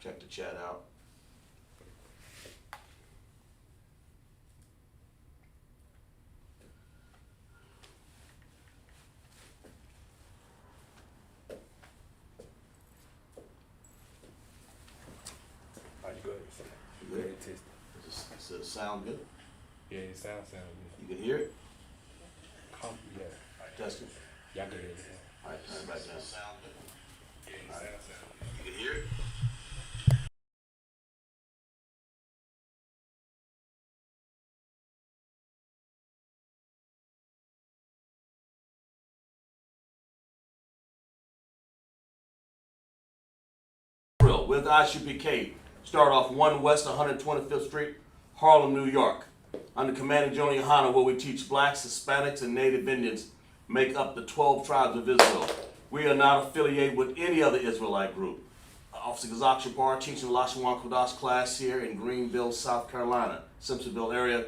Check the chat out. Does it sound good? Yeah, it sounds good. You can hear it? Yeah. Testing. Y'all can hear it. All right, turn it back down. Yeah, it sounds good. You can hear it? With I.S.U.P.K. Start off 1 West 125th Street, Harlem, New York. Under Commanding General YAHANNA, where we teach blacks, Hispanics, and Native Indians make up the 12 tribes of Israel. We are not affiliated with any other Israelite group. Officer Isupk teaching Lashawan Qadash class here in Greenville, South Carolina, Simpsonville area.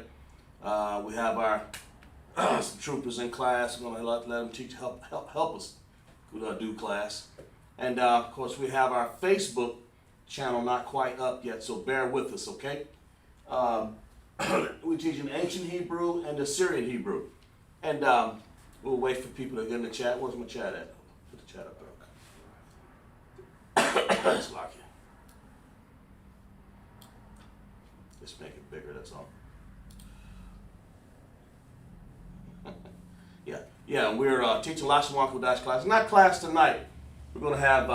We have our some troopers in class. We're going to let them teach, help us do class. And of course, we have our Facebook channel not quite up yet, so bear with us, okay? We teach in ancient Hebrew and Assyrian Hebrew. And we'll wait for people to get in the chat. Where's my chat at? Put the chat up there. Let's lock it. Just make it bigger, that's all. Yeah, we're teaching Lashawan Qadash class. Not class tonight. We're going to have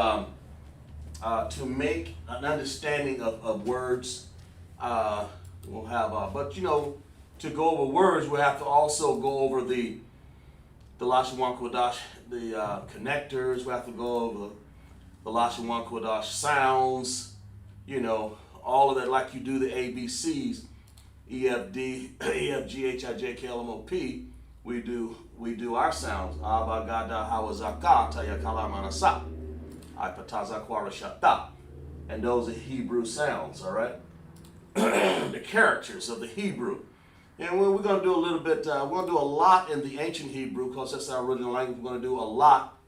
to make an understanding of words. We'll have, but you know, to go over words, we have to also go over the Lashawan Qadash, the connectors. We have to go over the Lashawan Qadash sounds. You know, all of that, like you do the ABCs, E F D, E F G H I J K L M O P. We do our sounds. Abba Gada Hawazaka Tayakala Manasa. Shata. And those are Hebrew sounds, all right? The characters of the Hebrew. And we're going to do a little bit, we're going to do a lot in the ancient Hebrew because that's our original language. We're going to do a lot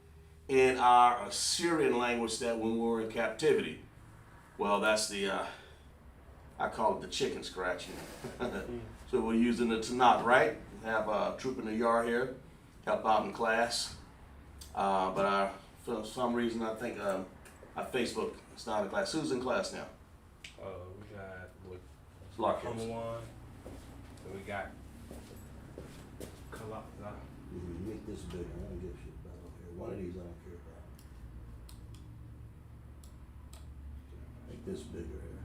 in our Assyrian language that when we were in captivity. Well, that's the, I call it the chicken scratching. So we're using the Tanakh, right? We have a troop in the yard here, help out in class. But for some reason, I think our Facebook is not in class. Who's in class now? We got Lashawan. We got Qadash. Make this bigger. I don't give a shit about over here. One of these I don't care about. Make this bigger here.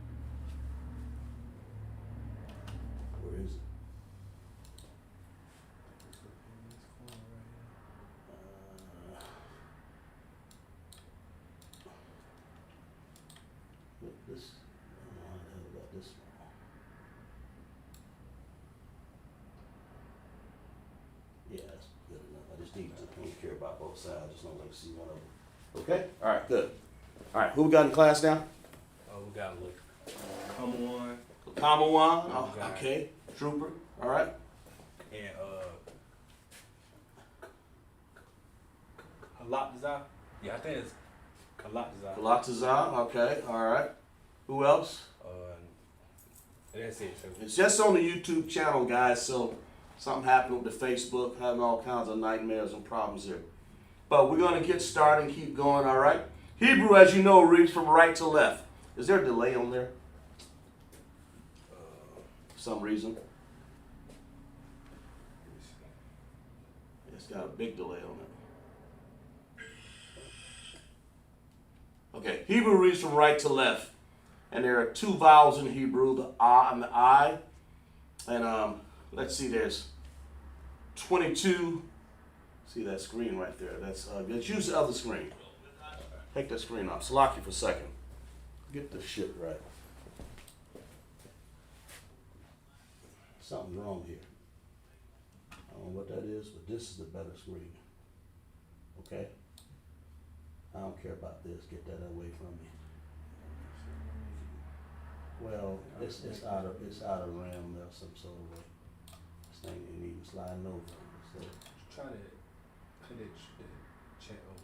Where is it? This, I don't know how the hell I got this small. Yeah, that's good enough. I just need to, I don't care about both sides. I just don't like to see one of them. Okay? All right, good. All right, who we got in class now? We got Qadash. Kamawan. Oh, okay. Trooper. All right. And Qadash. Yeah, I think it's Qadash. Kalatazar. Okay. All right. Who else? That's it. It's just on the YouTube channel, guys. So something happened with the Facebook, having all kinds of nightmares and problems here. But we're going to get started and keep going, all right? Hebrew, as you know, reads from right to left. Is there a delay on there? For some reason. It's got a big delay on it. Okay, Hebrew reads from right to left. And there are two vowels in Hebrew, the ah and the I. And let's see, there's 22. See that screen right there? Let's use the other screen. Take that screen off. Slock you for a second. Get this shit right. Something's wrong here. I don't know what that is, but this is the better screen. Okay? I don't care about this. Get that away from me. Well, it's out of RAM or some sort of way. This thing ain't even sliding over. So Try to put it chat over.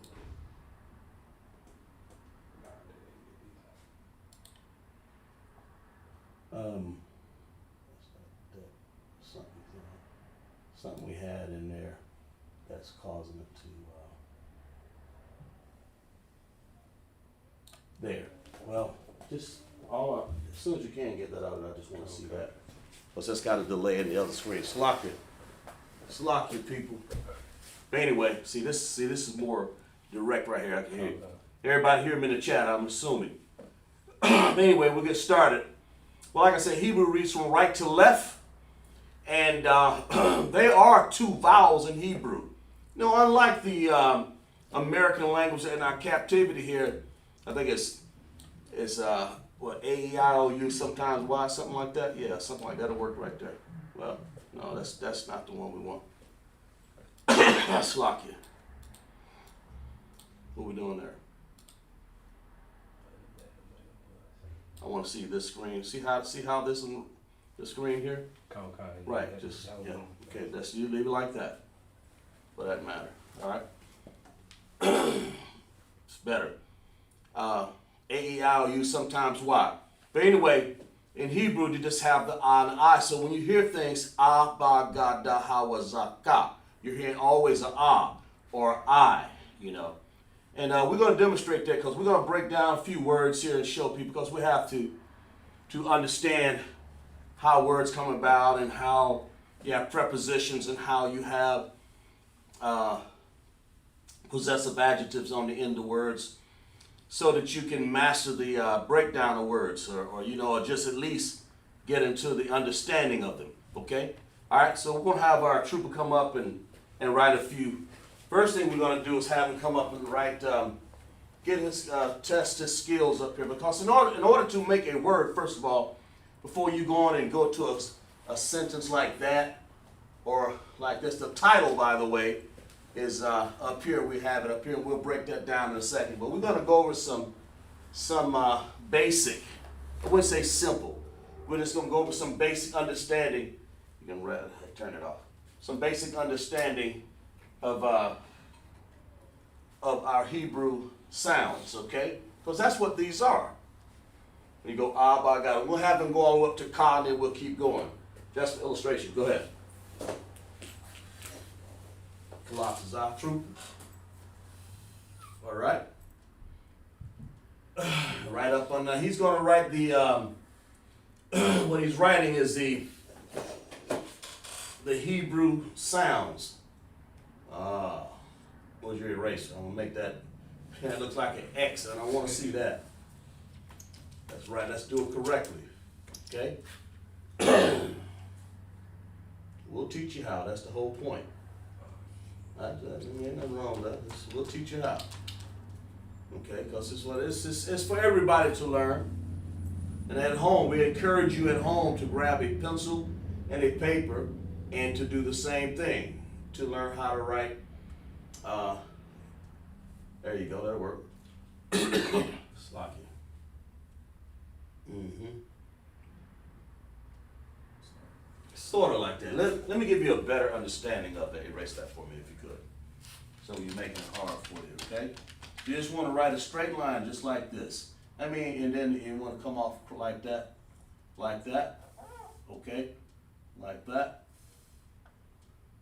Something we had in there that's causing it to, there. Well, just as soon as you can get that out, I just want to see that. Because that's got a delay in the other screen. Slock it, people. But anyway, see this is more direct right here. I can hear you. Everybody hear me in the chat, I'm assuming. But anyway, we'll get started. Well, like I said, Hebrew reads from right to left, and they are two vowels in Hebrew. You know, unlike the American language in our captivity here, I think it's what, A-E-I-O-U, sometimes Y, something like that. Yeah, something like that'll work right there. Well, no, that's not the one we want. Slock you. What we doing there? I want to see this screen. See how this in the screen here? Right. Just yeah. Okay. That's you. Leave it like that. For that matter. All right. It's better. A-E-I-O-U, sometimes Y. But anyway, in Hebrew, you just have the A and I. So when you hear things, A, Ba, Ga, Da, Ha, Wa, Za, Ka, you're hearing always an A or I, you know. And we're going to demonstrate that because we're going to break down a few words here and show people, because we have to understand how words come about and how you have prepositions and how you have possessive adjectives on the end of words, so that you can master the breakdown of words, or just at least get into the understanding of them, okay? All right, so we're going to have our trooper come up and write a few. First thing we're going to do is have him come up and write, test his skills up here, because in order to make a word, first of all, before you go on and go to a sentence like that, or like this, the title, by the way, is up here. We have it up here. We'll break that down in a second. But we're going to go over some basic, I wouldn't say simple. We're just going to go over some basic understanding. You can turn it off. Some basic understanding of our Hebrew sounds, okay? Because that's what these are. When you go ah, ba, ga, we'll have them go all the way up to ka, and then we'll keep going. That's the illustration. Go ahead. Colossians, true. All right. Right up on that. He's going to write the, what he's writing is the Hebrew sounds. Where's your eraser? I'm going to make that, it looks like an X, and I want to see that. That's right. Let's do it correctly. Okay? We'll teach you how. That's the whole point. Ain't nothing wrong with that. We'll teach you how. Okay, because it's for everybody to learn. And at home, we encourage you at home to grab a pencil and a paper and to do the same thing, to learn how to write. There you go, that'll work. Slocky. Sort of like that. Let me give you a better understanding of it. Erase that for me if you could. So you're making it hard for you, okay? You just want to write a straight line just like this. And then you want to come off like that, okay? Like that,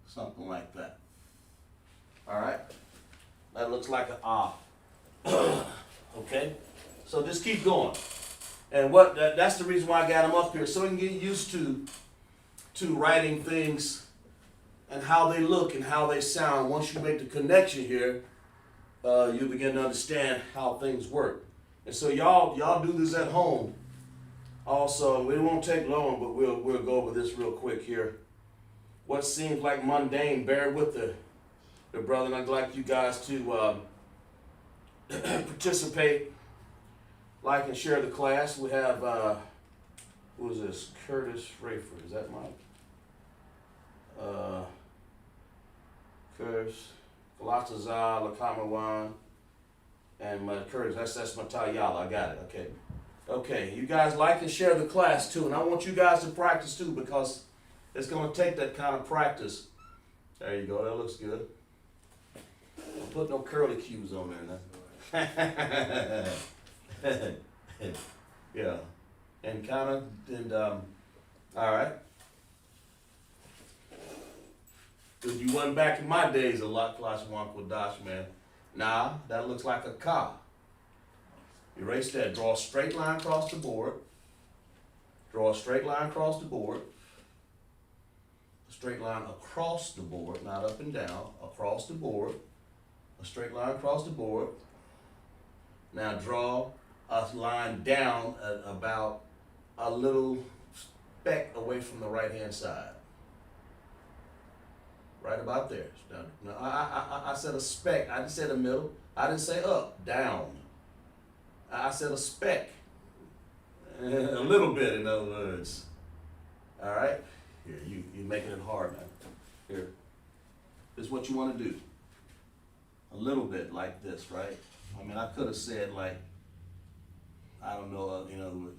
something like that. All right? That looks like an ah. Okay? So just keep going. And that's the reason why I got them up here, so we can get used to writing things and how they look and how they sound. Once you make the connection here, you begin to understand how things work. And so y'all do this at home. Also, it won't take long, but we'll go over this real quick here. What seems like mundane, bear with the brother, and I'd like you guys to participate, like and share the class. We have, who is this? Curtis Rayford, is that Mike? Curtis, Galataza, Lakamawan, and Curtis, that's Matayala, I got it, okay. Okay, you guys like and share the class too, and I want you guys to practice too, because it's going to take that kind of practice. There you go, that looks good. Don't put no curly cues on there now. Yeah. and kind of, all right. Cause you wasn't back in my days a lot, Lashawan, Qadash, man. Nah, that looks like a car. Erase that. Draw a straight line across the board. Draw a straight line across the board. A straight line across the board, not up and down. Across the board. A straight line across the board. Now draw a line down at about a little speck away from the right-hand side. Right about there. Now, I said a speck. I didn't say the middle. I didn't say up, down. I said a speck. A little bit, in other words. All right? Here, you're making it hard, man. Here. This is what you want to do. A little bit like this, right? I mean, I could have said like, I don't know, in other words.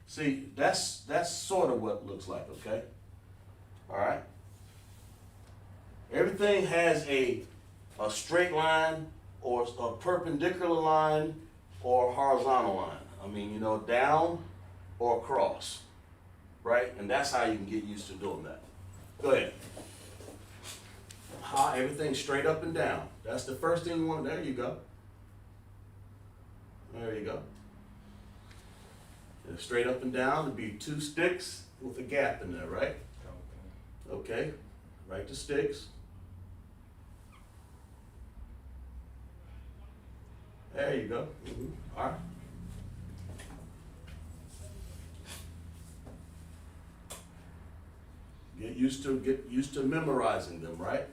See, that's sort of what it looks like, okay? All right? Everything has a straight line or a perpendicular line or a horizontal line. I mean, you know, down or across, right? And that's how you can get used to doing that. Go ahead. Everything straight up and down. That's the first thing you want. There you go. There you go. And straight up and down would be 2 sticks with a gap in there, right? Okay. Write the sticks. There you go. All right. Get used to memorizing them, right?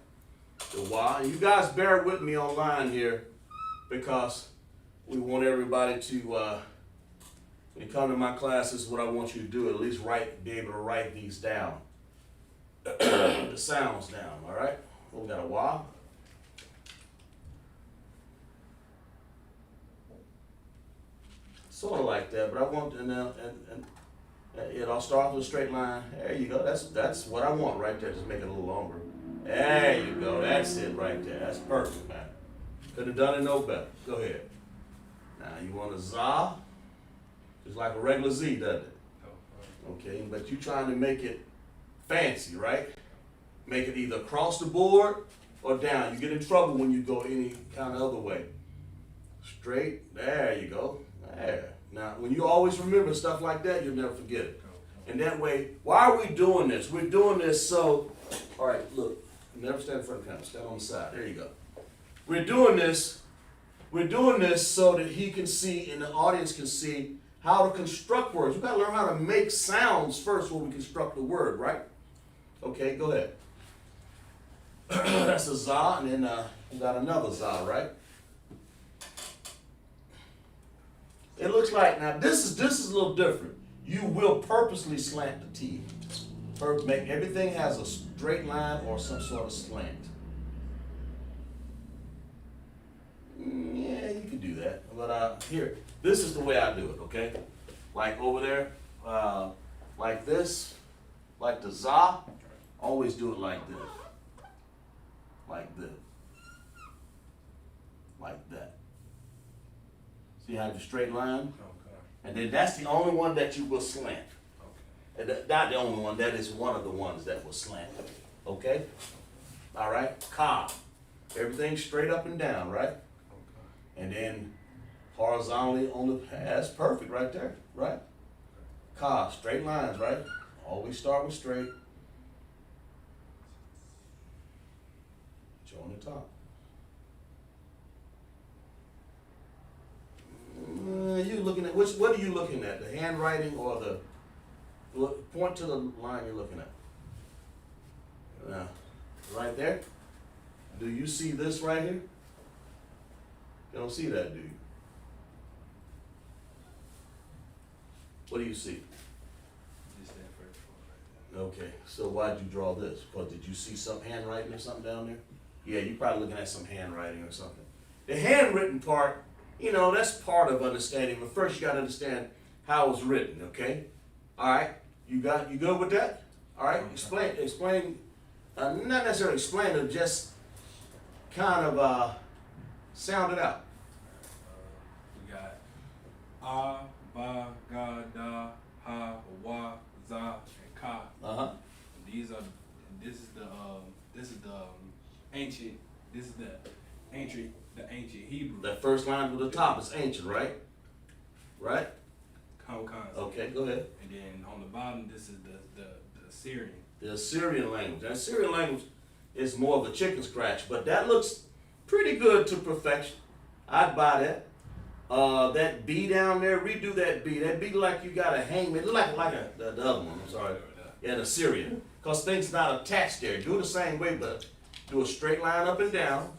The why. You guys bear with me online here because we want everybody to when you come to my classes, what I want you to do, at least be able to write these down. The sounds down, all right? We got a why. Sort of like that, but I want I'll start with a straight line. There you go. That's what I want right there. Just make it a little longer. There you go. That's it right there. That's perfect, man. Could have done it no better. Go ahead. Now you want a za, just like a regular Z, doesn't it? Okay, but you're trying to make it fancy, right? Make it either across the board or down. You get in trouble when you go any kind of other way. Straight. There you go. There. Now, when you always remember stuff like that, you'll never forget it. And that way, why are we doing this? We're doing this so, all right, look, never stand in front of the camera, stand on the side. There you go. We're doing this so that he can see and the audience can see how to construct words. We've got to learn how to make sounds first when we construct the word, right? Okay, go ahead. That's a za, and then we got another za, right? It looks like, now this is a little different. You will purposely slant the T. Make everything has a straight line or some sort of slant. Yeah, you can do that. But here, this is the way I do it, okay? Like over there, like this, like the za, always do it like this. Like this. Like that. See how you have the straight line? And then that's the only one that you will slant. And not the only one, that is one of the ones that will slant. Okay? All right? Ka. Everything straight up and down, right? And then horizontally on the, that's perfect right there, right? Ka, straight lines, right? Always start with straight. Put you on the top. You looking at what are you looking at? The handwriting or the point to the line you're looking at? Now, right there. Do you see this right here? You don't see that, do you? What do you see? Just that first one right there. Okay, so why'd you draw this? Because did you see some handwriting or something down there? Yeah, you're probably looking at some handwriting or something. The handwritten part, you know, that's part of understanding, but first you got to understand how it was written, okay? All right, you good with that? All right, explain, not necessarily explain it, just kind of sound it out. We got A, Ba, Ga, Da, Ha, Wa, Za, and Ka. These are. This is the ancient. This is the ancient Hebrew. That first line with the top is ancient, right? Right? Concept. Okay, go ahead. And then on the bottom, this is the Assyrian. The Assyrian language. The Assyrian language is more of a chicken scratch, but that looks pretty good to perfection. I'd buy that. That B down there, redo that B. That B like you got a hangman. Look like the other one. I'm sorry. Yeah, the Assyrian. Because things not attached there. Do it the same way, but do a straight line up and down.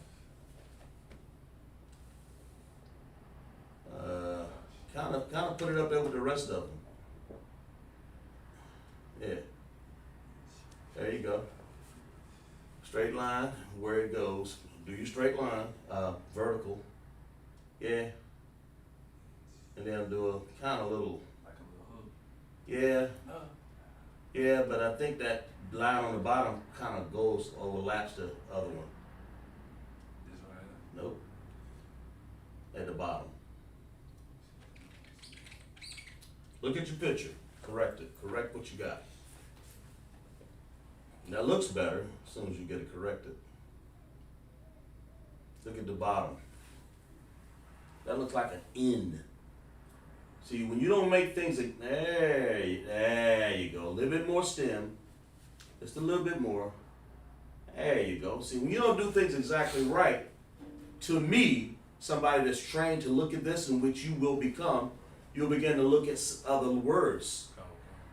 Kind of put it up there with the rest of them. Yeah. There you go. Straight line, where it goes. Do your straight line, vertical. Yeah. And then do a kind of little. Like a Yeah. little hook. Yeah, but I think that line on the bottom kind of overlaps the other one. This one right Nope. At the bottom. Look at your picture. Correct it. Correct what you got. And that looks better as soon as you get it corrected. Look at the bottom. That looks like an N. See, when you don't make things, there you go. A little bit more stem. Just a little bit more. There you go. See, when you don't do things exactly right, to me, somebody that's trained to look at this and which you will become, you'll begin to look at other words.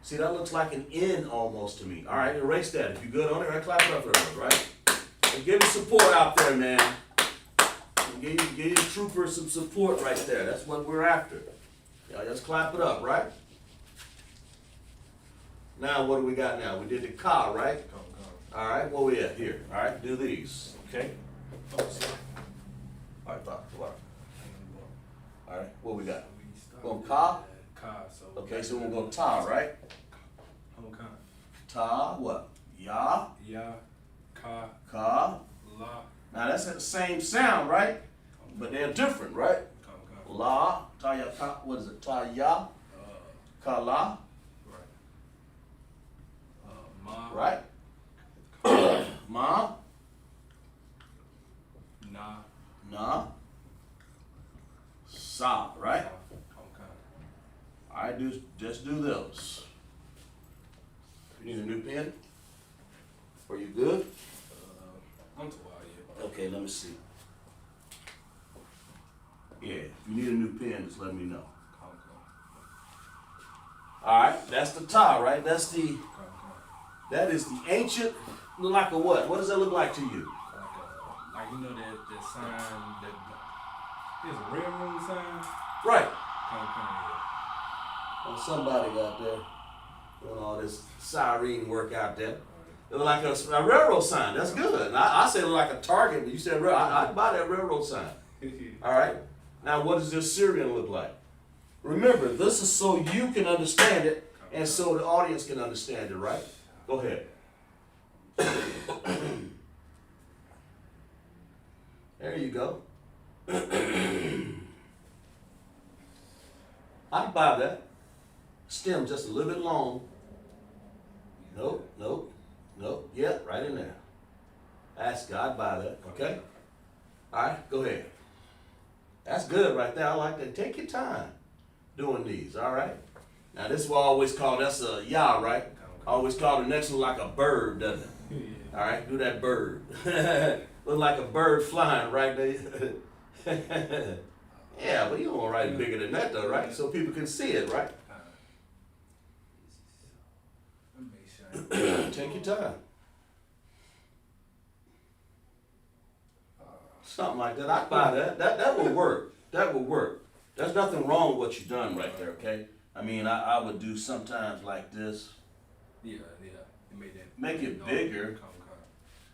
See, that looks like an N almost to me. All right, erase that. If you're good on it, right, clap it up for us, right? And give me support out there, man. Give your troopers some support right there. That's what we're after. Yeah, just clap it up, right? Now, what do we got now? We did the Ka, right? All right, where we at here? All right, do these, okay? All right, All right, what we got? Going Ka? Ka. So Okay, so we're gonna go Ta, right? Ta, what? Ya? Ya, Ka, Ka. La. Now that's the same sound, right? But they're different, right? La, Ta ya Ka, what is it? Ta ya, Ka la, Ma. right? Ma, Na. na, sa, right? All right, just do those. You need a new pen? Are you good? I'm too wild yet. Okay, let me see. Yeah, if you need a new pen, just let me know. All right, that's the Ta, right? That is the ancient, look like a what? What does that look like to you? Like you know that sign, that there's a railroad sign? Right. Yeah. Well, somebody out there doing all this siren work out there. It look like a railroad sign. That's good. And I said it look like a Target, but you said I'd buy that railroad sign. All right. Now, what does this Syrian look like? Remember, this is so you can understand it, and so the audience can understand it. Right? Go ahead. There you go. I'd buy that. Stem just a little bit long. Nope. Yeah, right in there. That's good. I'd buy that. Okay? All right, go ahead. That's good right there. I like that. Take your time doing these. All right? Now, this is what I always call, that's a Yah, right? I always call the next one like a bird, doesn't it? All right, do that bird. Look like a bird flying right there. Yeah, but you don't want to write it bigger than that, though, right? So people can see it, right? Take your time. Something like that. I'd buy that. That would work. That would work. There's nothing wrong with what you've done right there, okay? I mean, I would do sometimes like this. Yeah. Make it bigger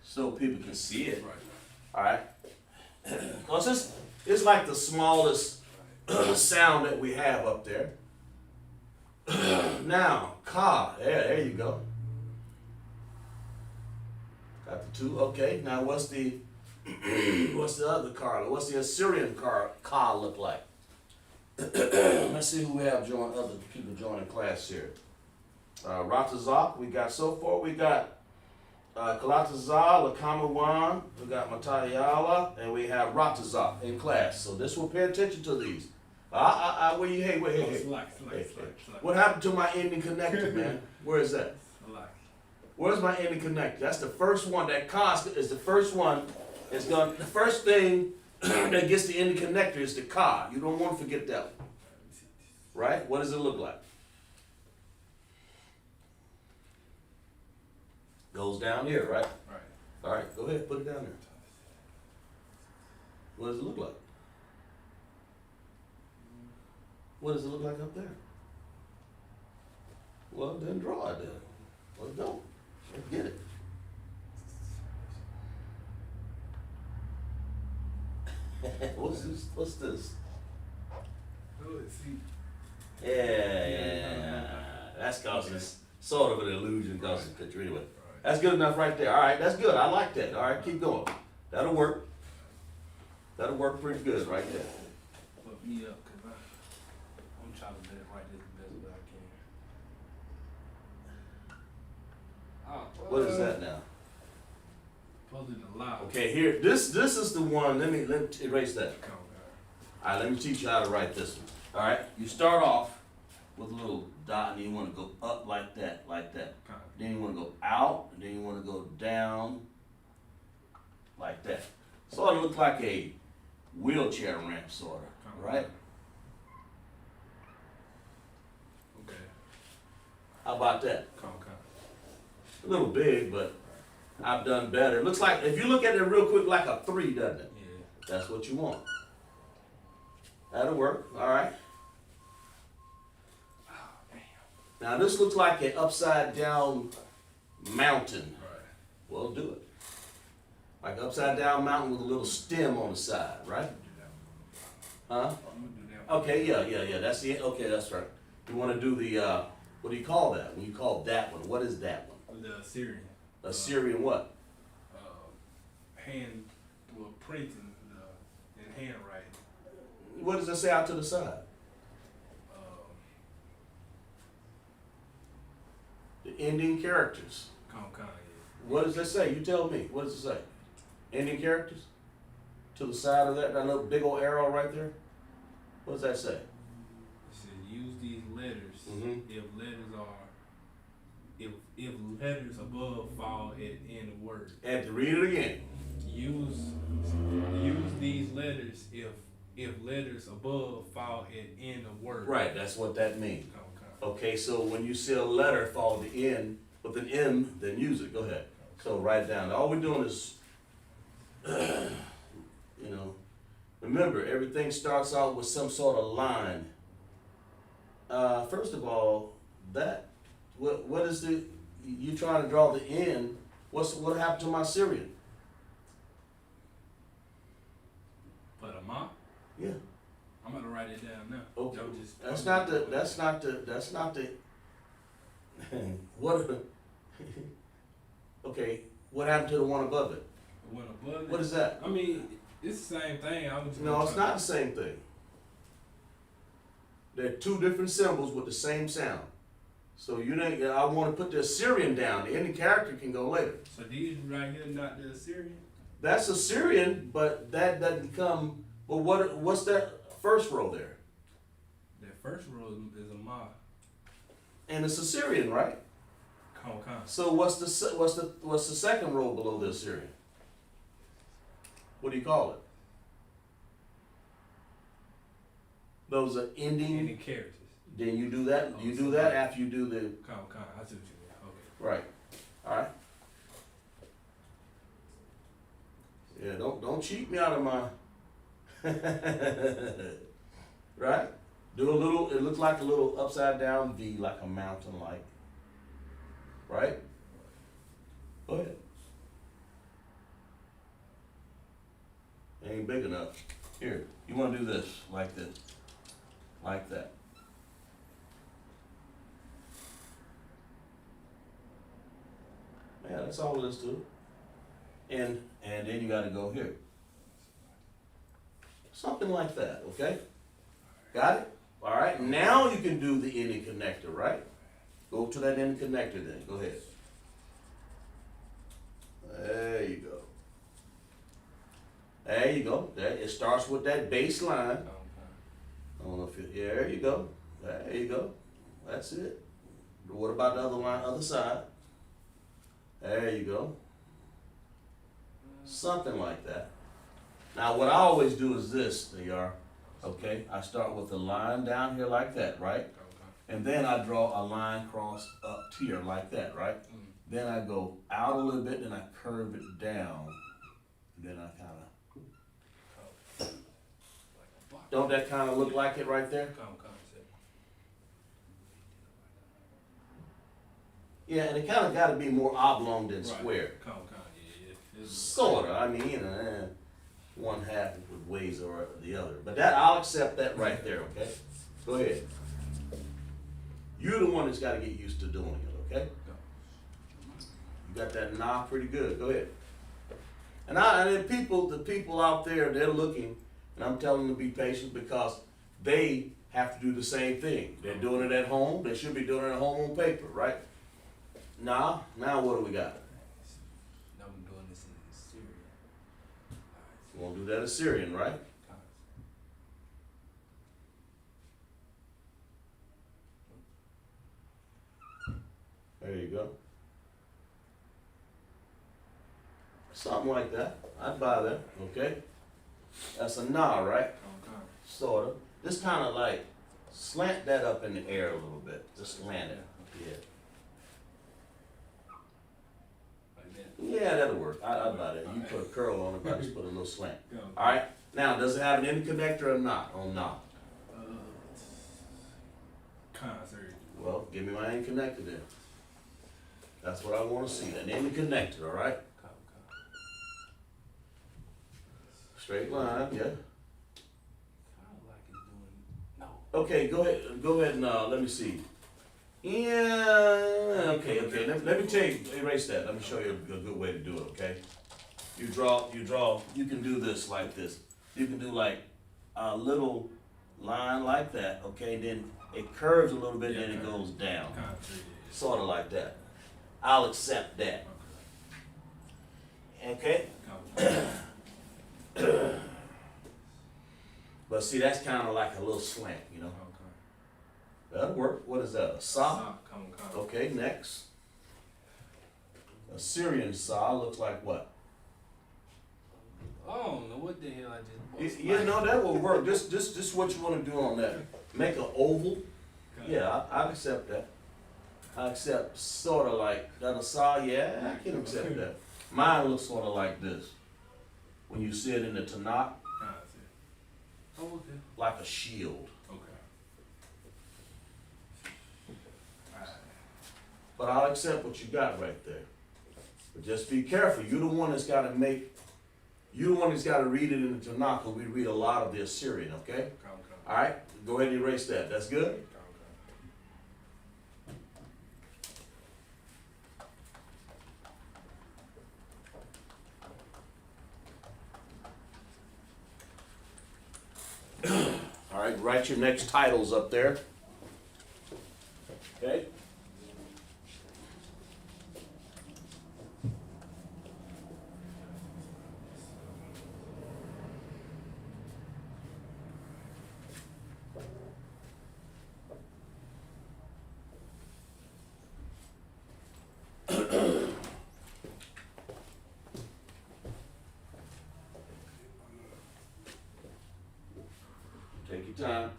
so people can see it. All right? Because it's like the smallest sound that we have up there. Now, Ka. There you go. Got the two. Okay. Now, what's the other Ka? What's the Assyrian Ka look like? Let's see who we have join, other people joining class here. Ratazak, we got so far, we got Kalatazal, Lakamawan, we got Matayala, and we have Ratazak in class. So this will pay attention to these. Wait, hey. What happened to my ending connector, man? Where is that? Where's my ending connector? That's the first one. That cos is the first one. The first thing that gets the ending connector is the ka. You don't want to forget that one. Right? What does it look like? Goes down here, right? Right. All right, go ahead, put it down there. What does it look like? What does it look like up there? Well, then draw it then. Well, don't. Let's get it. What's this? What's this? Yeah. That's causing sort of an illusion causing picture anyway. That's good enough right there. All right, that's good. I like that. All right, keep going. That'll work. That'll work pretty good right there. Put me up, cause I'm trying to write this the best way I can. What is that now? Supposed to allow. Okay, here. This is the one. Let me erase that. All right, let me teach you how to write this one. All right, you start off with a little dot, and then you want to go up like that, like that. Then you want to go out, and then you want to go down like that. Sort of look like a wheelchair ramp, sort of, right? Okay. How about that? A little big, but I've done better. It looks like, if you look at it real quick, like a 3, doesn't it? Yeah. That's what you want. That'll work, all right? Now this looks like an upside down mountain. Right. Well, do it. Like an upside down mountain with a little stem on the side, right? Huh? Okay, yeah. That's the, okay, that's right. You want to do the, what do you call that? When you call that one, what is that one? The Syrian. Assyrian what? Hand, well, printing in handwriting. What does it say out to the side? The ending characters. Yeah. What does it say? You tell me. What does it say? Ending characters? To the side of that little big old arrow right there? What does that say? It says use these letters if letters are if letters above fall at the end of word. And to read it again. Use these letters if letters above fall at end of word. Right, that's what that means. Okay, so when you see a letter fall at the end with an M, then use it. Go ahead. So write it down. All we're doing is, remember, everything starts out with some sort of line. First of all, what is the, you trying to draw the end, what happened to my Syrian? But a ma? Yeah. I'm gonna write it down now. Okay. That's not the, what, okay, what happened to the one above it? The one above it? What is that? I mean, it's the same thing. No, it's not the same thing. They're two different symbols with the same sound. So I want to put the Assyrian down. The ending character can go later. So these right here not the Assyrian? That's Assyrian, but that doesn't come. Well, what's that first row there? That first row is a ma. And it's Assyrian, right? Con. So what's the second row below the Assyrian? What do you call it? Those are ending characters. Then you do that. You do that after you do the. Con. I see what you mean. Okay. Right. All right. Yeah. Don't cheat me out of my. Right. Do a little. It looks like a little upside down V, like a mountain, like. Right. Go ahead. It ain't big enough. Here. You want to do this like this, like that. Yeah, that's all it is to it. And then you got to go here. Something like that, okay? Got it? All right, now you can do the ending connector, right? Go to that ending connector then. Go ahead. There you go. There you go. There, it starts with that bass line. I don't know if you, there you go. There you go. That's it. What about the other line, other side? There you go. Something like that. Now what I always do is this, DR. Okay, I start with a line down here like that, right? And then I draw a line across up here like that, right? Then I go out a little bit, then I curve it down. And then I kind of, don't that kind of look like it right there? Yeah, and it kind of got to be more oblong than square. Sort of. I mean, you know, one half with ways or the other. But that, I'll accept that right there, okay? Go ahead. You're the one that's got to get used to doing it, okay? You got that knob pretty good. Go ahead. And then the people out there, they're looking, and I'm telling them to be patient because they have to do the same thing. They're doing it at home. They should be doing it at home on paper, right? Now what do we got? Now I'm doing this in Syrian. You want to do that in Syrian, right? There you go. Something like that. I'd buy that, okay? That's a nah, right? Sort of. Just kind of like slant that up in the air a little bit. Just slant it. Yeah. Yeah, that'll work. I'd buy that. You put a curl on it, but just put a little slant. All right. Now, does it have an end connector or not? On not? Well, give me my end connector then. That's what I want to see. An end connector, all right? Straight line, yeah. Okay, go ahead and let me see. Yeah, okay. Let me erase that. Let me show you a good way to do it, okay? You draw, you can do this like this. You can do like a little line like that, okay? Then it curves a little bit, then it goes down. Sort of like that. I'll accept that. Okay? But see, that's kind of like a little slant, you know? That'll work. What is that? A saw? Okay, next. A Syrian saw looks like what? I don't know what the hell I just bought. You know, that will work. Just what you want to do on that. Make an oval. Yeah, I accept that. I accept sort of like that a saw. Yeah, I can accept that. Mine looks sort of like this. When you see it in the Tanakh, like a shield. But I'll accept what you got right there. But just be careful. You're the one that's got to read it in the Tanakh, because we read a lot of the Assyrian, okay? All right, go ahead and erase that. That's good? All right, write your next titles up there. Okay? Take your time.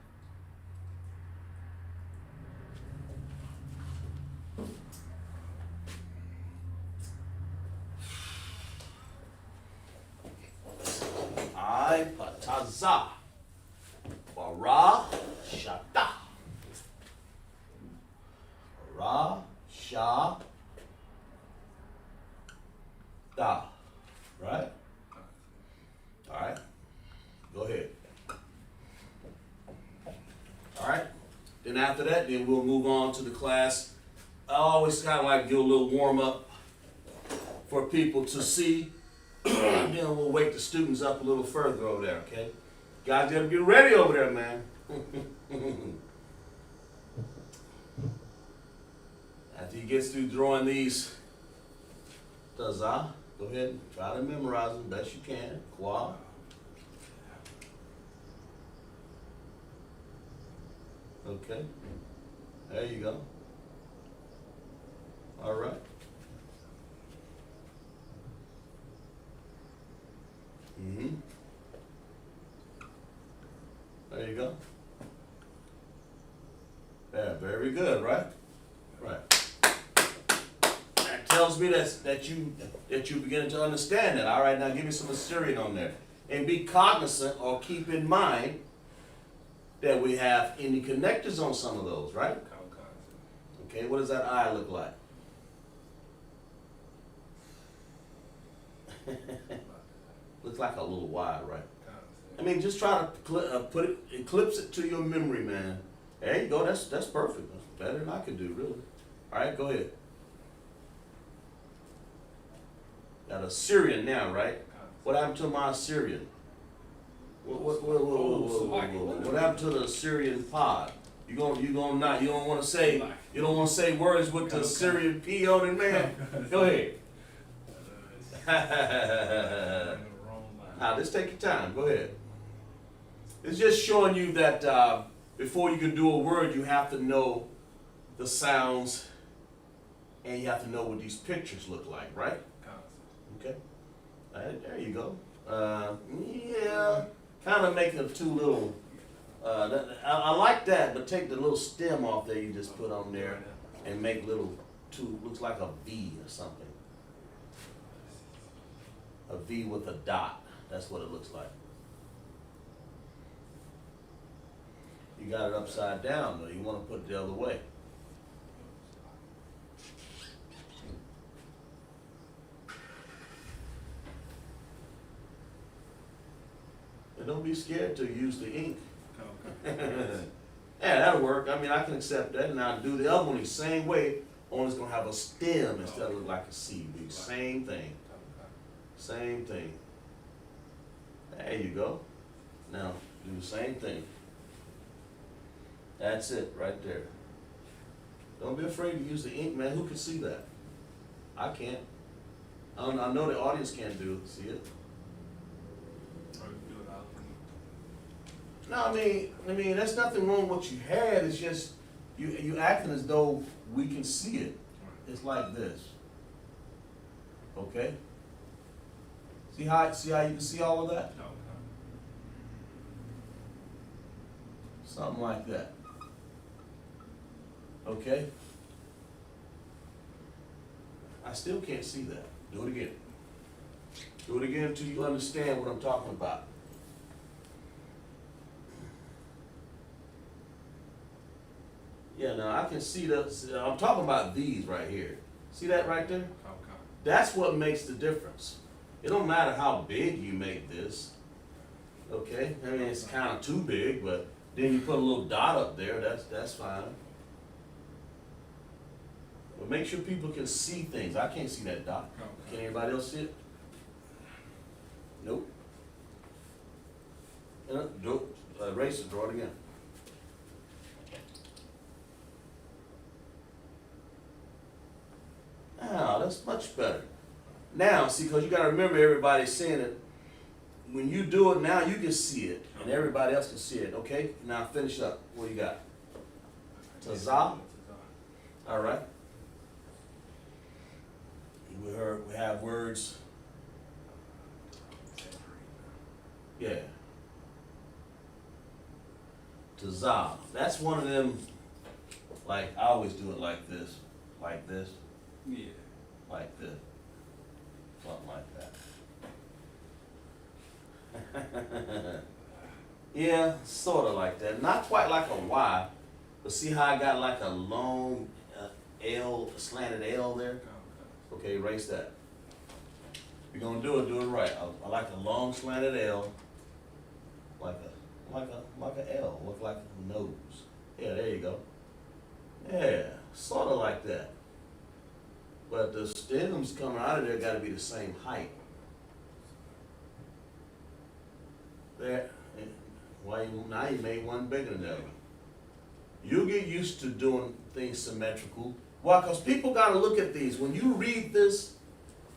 I pataza. Bara shata. Ra sha da. Right? All right. Go ahead. All right. Then after that, then we'll move on to the class. I always kind of like to do a little warm up for people to see. Then we'll wake the students up a little further over there, okay? Guys, gotta get ready over there, man. After he gets through drawing these Tazah, go ahead and try to memorize them best you can. Kwa. Okay. There you go. All right. Mm-hmm. There you go. Yeah, very good, right? Right. That tells me that you beginning to understand that. All right, now give me some Assyrian on there. And be cognizant or keep in mind that we have any connectors on some of those, right? Okay, what does that I look like? Looks like a little Y, right? I mean, just try to eclipse it to your memory, man. There you go. That's perfect. That's better than I could do, really. All right, go ahead. Got Assyrian now, right? What happened to my Assyrian? What happened to the Assyrian pod? You don't want to say words with the Assyrian P on it, man. Go ahead. Now, just take your time. Go ahead. It's just showing you that before you can do a word, you have to know the sounds and you have to know what these pictures look like, right? Okay. There you go. Yeah, kind of making it too little. I like that, but take the little stem off there you just put on there and make little looks like a V or something. A V with a dot. That's what it looks like. You got it upside down though. You want to put it the other way. And don't be scared to use the ink. Yeah, that'll work. I mean, I can accept that. Now do the other one the same way, only it's gonna have a stem instead of look like a C. Be same thing. Same thing. There you go. Now do the same thing. That's it right there. Don't be afraid to use the ink, man. Who can see that? I can't. I know the audience can't do it. See it? No, I mean, there's nothing wrong with what you had. It's just you acting as though we can see it. It's like this. Okay? See how you can see all of that? Something like that. Okay? I still can't see that. Do it again. Do it again until you understand what I'm talking about. Yeah, now I can see I'm talking about these right here. See that right there? That's what makes the difference. It don't matter how big you make this. Okay? I mean, it's kind of too big, but then you put a little dot up there, that's fine. But make sure people can see things. I can't see that dot. Can anybody else see it? Nope. Erase it, draw it again. Now, that's much better. Now, see, because you got to remember everybody's saying it. When you do it now, you can see it, and everybody else can see it. Okay? Now, finish up. What you got? Tazah? All right. We have words. Yeah. Tazah. That's one of them, like, I always do it like this. Like this. Yeah. Like this. Something like that. Yeah, sort of like that. Not quite like a Y, but see how I got like a long L, slanted L there? Okay, erase that. If you're gonna do it right. I like a long slanted L, like a L, look like a nose. Yeah, there you go. Yeah, sort of like that. But the stems coming out of there got to be the same height. There, Now you made one bigger than the other. You'll get used to doing things symmetrical. Why? Because people got to look at these. When you read this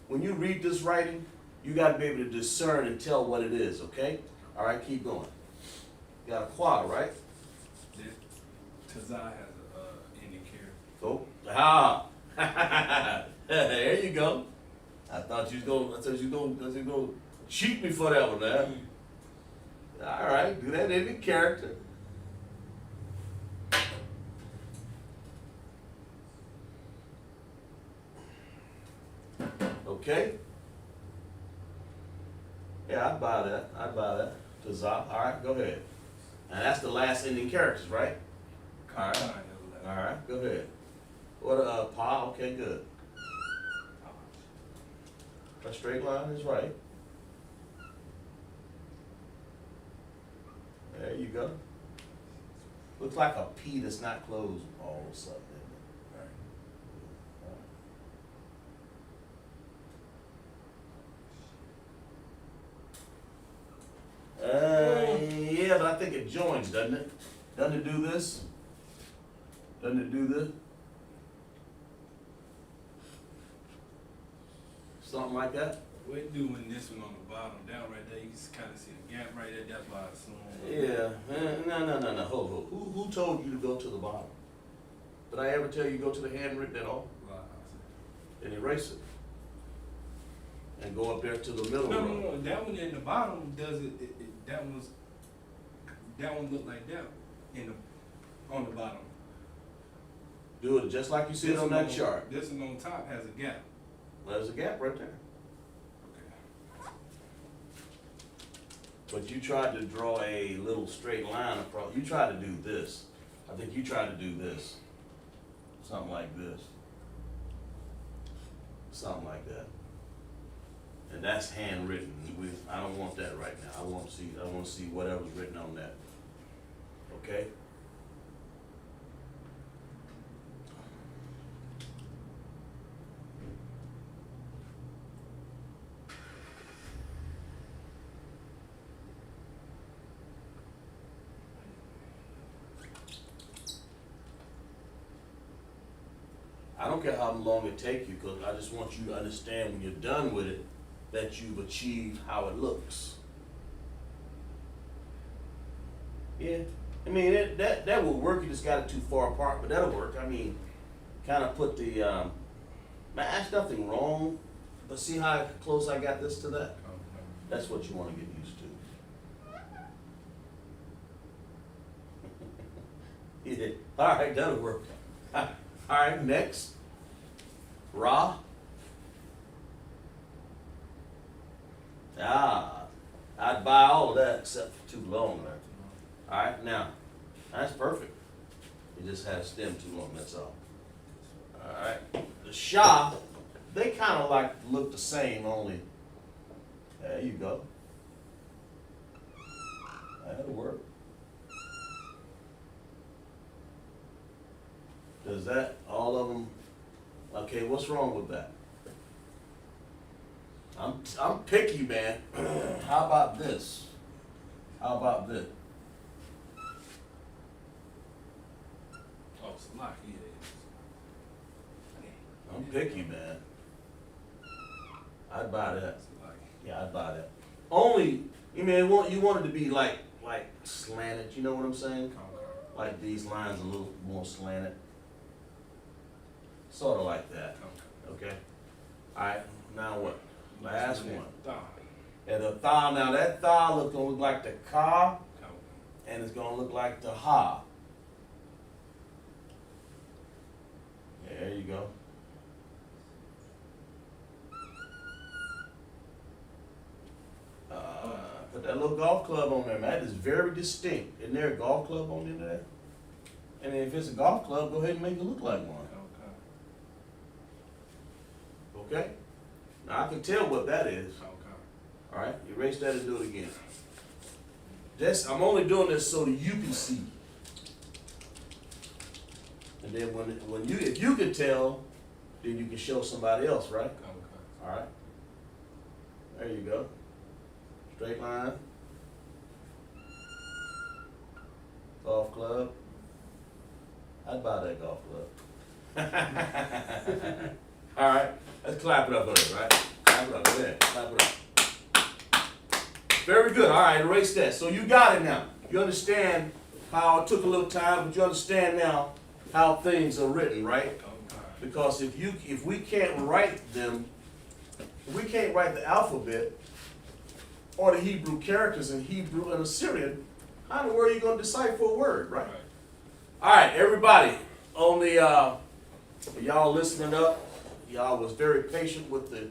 writing, you got to be able to discern and tell what it is, okay? All right, keep going. You got a quad, right? Tazai has a indicator. Go. There you go. I thought you was gonna cheat me for that one, man. All right, do that in character. Okay. Yeah, I'd buy that. Tazah. All right, go ahead. And that's the last ending characters, right? All right. All right, go ahead. What Pa? Okay, good. A straight line is right. There you go. Looks like a P that's not closed all of a sudden, isn't it? Yeah, but I think it joins, doesn't it? Doesn't it do this? Doesn't it do this? Something like that? We're doing this one on the bottom down right there. You can kind of see the gap right there. That's why I assume. Yeah. No. Hold. Who told you to go to the bottom? Did I ever tell you to go to the handwritten at all? And erase it. And go up there to the middle row. No. That one in the bottom does it. That one looked like that on the bottom. Do it just like you see it on that chart. This one on top has a gap. Well, there's a gap right there. Okay. But you tried to draw a little straight line across. You tried to do this. I think you tried to do this. Something like this. Something like that. And that's handwritten. I don't want that right now. I want to see whatever's written on that. Okay? I don't care how long it takes you, because I just want you to understand when you're done with it that you've achieved how it looks. Yeah, I mean that will work. You just got it too far apart, but that'll work. I mean, kind of put the man, that's nothing wrong, but see how close I got this to that? That's what you want to get used to. Yeah. All right, that'll work. All right, next. Ra. I'd buy all of that except for too long there. All right, now, that's perfect. It just has stem too long, that's all. All right, the Shah, they kind of like look the same, only, there you go. That'll work. Does that, all of them, okay, what's wrong with that? I'm picky, man. How about this? How about this? Oh, it's a lot, yeah. I'm picky, man. I'd buy that. Yeah, I'd buy that. Only, you mean, you want it to be like slanted, you know what I'm saying? Like these lines a little more slanted. Sort of like that. Okay? Alright, now what? Last one. And the thigh, now that thigh gonna look like the ka, and it's gonna look like the ha. There you go. Put that little golf club on there, man. That is very distinct. Isn't there a golf club on there? And if it's a golf club, go ahead and make it look like one. Okay? Now I can tell what that is. All right, erase that and do it again. I'm only doing this so that you can see. And then if you can tell, then you can show somebody else, right? All right. There you go. Straight line. Golf club. I'd buy that golf club. All right, let's clap it up on it, right? Clap it up, go ahead, clap it up. Very good, all right, erase that. So you got it now. You understand how it took a little time, but you understand now how things are written, right? Because if we can't write them, if we can't write the alphabet or the Hebrew characters in Hebrew and Assyrian, how in the world are you going to decipher a word, right? All right, everybody, on the, y'all listening up, y'all was very patient with the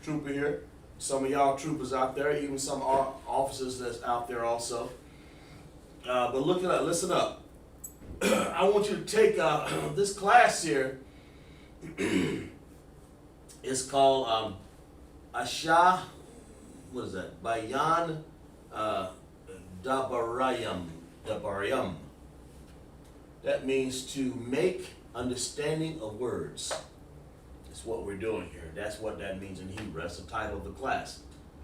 trooper here. Some of y'all troopers out there, even some officers that's out there also. But listen up. I want you to take this class here. It's called what is that? Bayan Dabarayam. That means to make understanding of words. That's what we're doing here. That's what that means in Hebrew. That's the title of the class.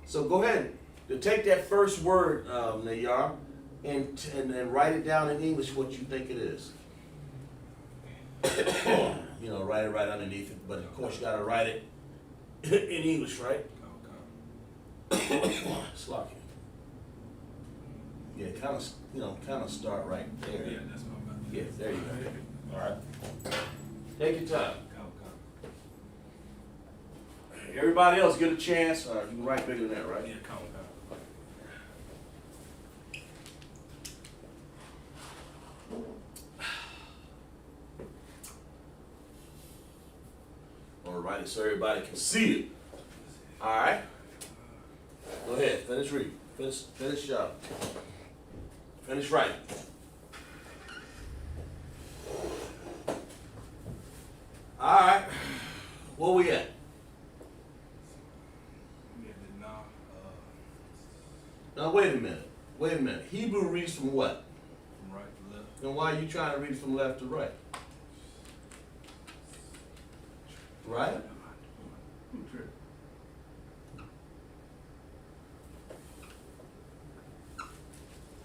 So go ahead to take that first word, Nayar, and write it down in English what you think it is. You know, write it right underneath it, but of course you gotta write it in English, right? Sloppy. Yeah, kind of start right there. Yeah, that's what I'm about to do. Yeah, there you go. All right. Take your time. Everybody else get a chance. You can write bigger than that, right? Yeah, come. I'm gonna write it so everybody can see it. All right. Go ahead. Finish reading. Finish writing. All right. Where we at? Now wait a minute. Hebrew reads from what? From right to left. Then why are you trying to read from left to right? Right?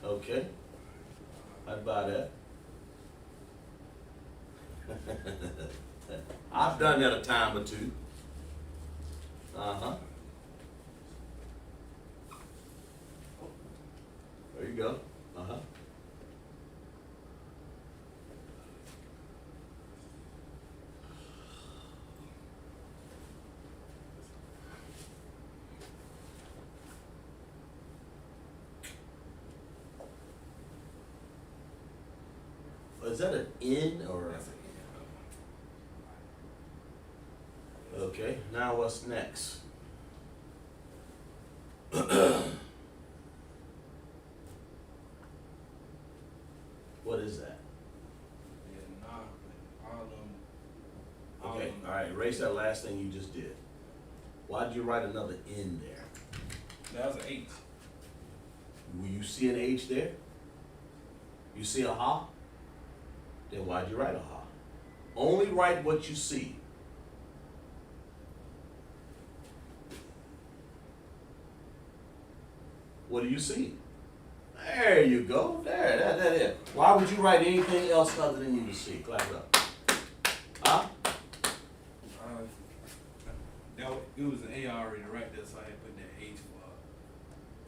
Okay. I'd buy that. I've done that a time or two. There you go. Is that an N or? Okay, now what's next? What is that? Okay, all right, erase that last thing you just did. Why'd you write another N there? That was an H. Will you see an H there? You see a ha? Then why'd you write a ha? Only write what you see. What do you see? There you go. There, that is. Why would you write anything else other than you see? Clap it up. Huh? It was an A already right there, so I had put that H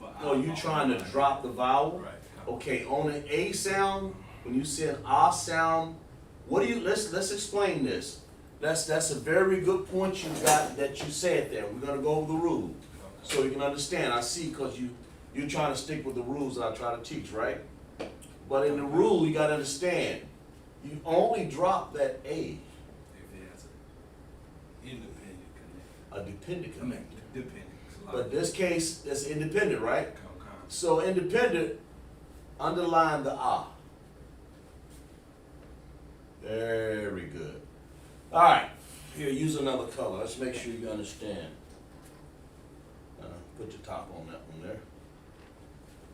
for. Oh, you trying to drop the vowel? Right. Okay, on an A sound, when you see an ah sound, what do you? Let's explain this. That's a very good point you got that you said there. We're gonna go over the rule so you can understand. I see, because you're trying to stick with the rules that I try to teach, right? But in the rule, you gotta understand. You only drop that A. If it has an independent connect. A dependent connect. Dependent. But in this case, it's independent, right? Come. So independent, underline the ah. Very good. All right, here, use another color. Let's make sure you understand. Put your top on that one there.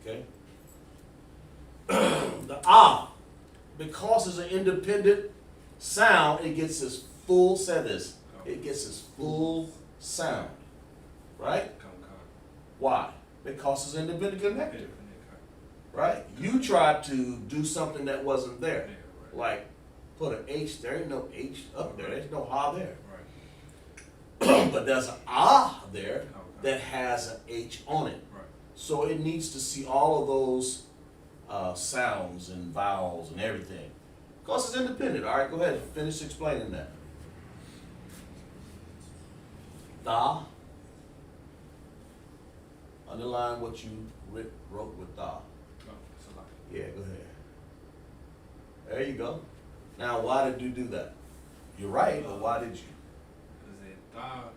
Okay. The ah, because it's an independent sound, it gets its full, say this, it gets its full sound. Right? Come. Why? Because it's independent connected. right? You tried to do something that wasn't there. Yeah, right. Like put an H, there ain't no H up there, there's no ha there. Right. But there's an ah there Okay. that has an H on it. Right. So it needs to see all of those sounds and vowels and everything. Because it's independent. All right, go ahead, finish explaining that. Da. Underline what you wrote with da. Oh, so like, Yeah, go ahead. There you go. Now, why did you do that? You're right, but why did you? because that thou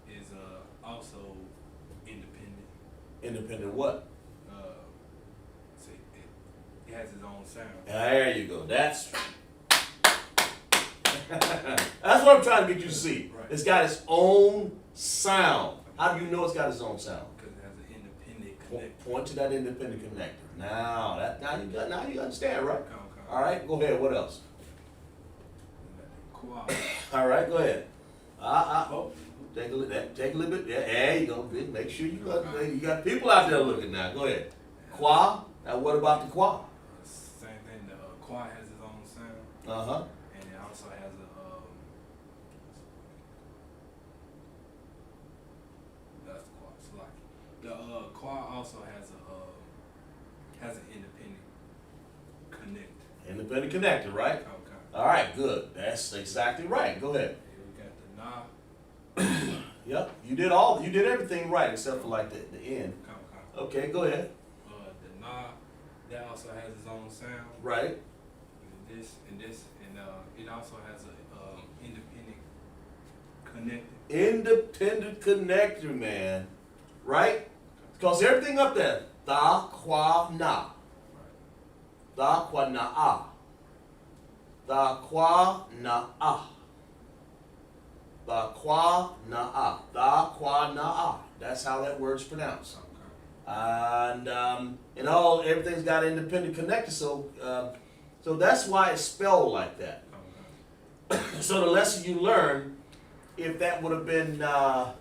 is also independent. Independent what? See, it has its own sound. There you go. That's that's what I'm trying to get you to see. Right. It's got its own sound. How do you know it's got its own sound? Because it has an independent connector. Point to that independent connector. Now you understand, right? Okay. All right, go ahead. What else? Qua. All right, go ahead. Take a little bit. Yeah, there you go. Make sure you got people out there looking now. Go ahead. Qua. Now, what about the qua? Same thing. The qua has its own sound, Uh-huh. and it also has a that's the qua. So like the qua also has an independent connector. Independent connector, right? Okay. All right, good. That's exactly right. Go ahead. And we got the nah. Yep, you did everything right except for like the end. Okay, go ahead. The nah, that also has its own sound. Right. And this, and it also has a independent connector. Independent connector, man. Right? Because everything up there, da, qua, na. Da, qua, na, ah. Da, qua, na, ah. Da, qua, na, ah. Da, qua, na, ah. That's how that word's pronounced. And everything's got an independent connector, so that's why it's spelled like that. So the lesson you learn, if that would have been now,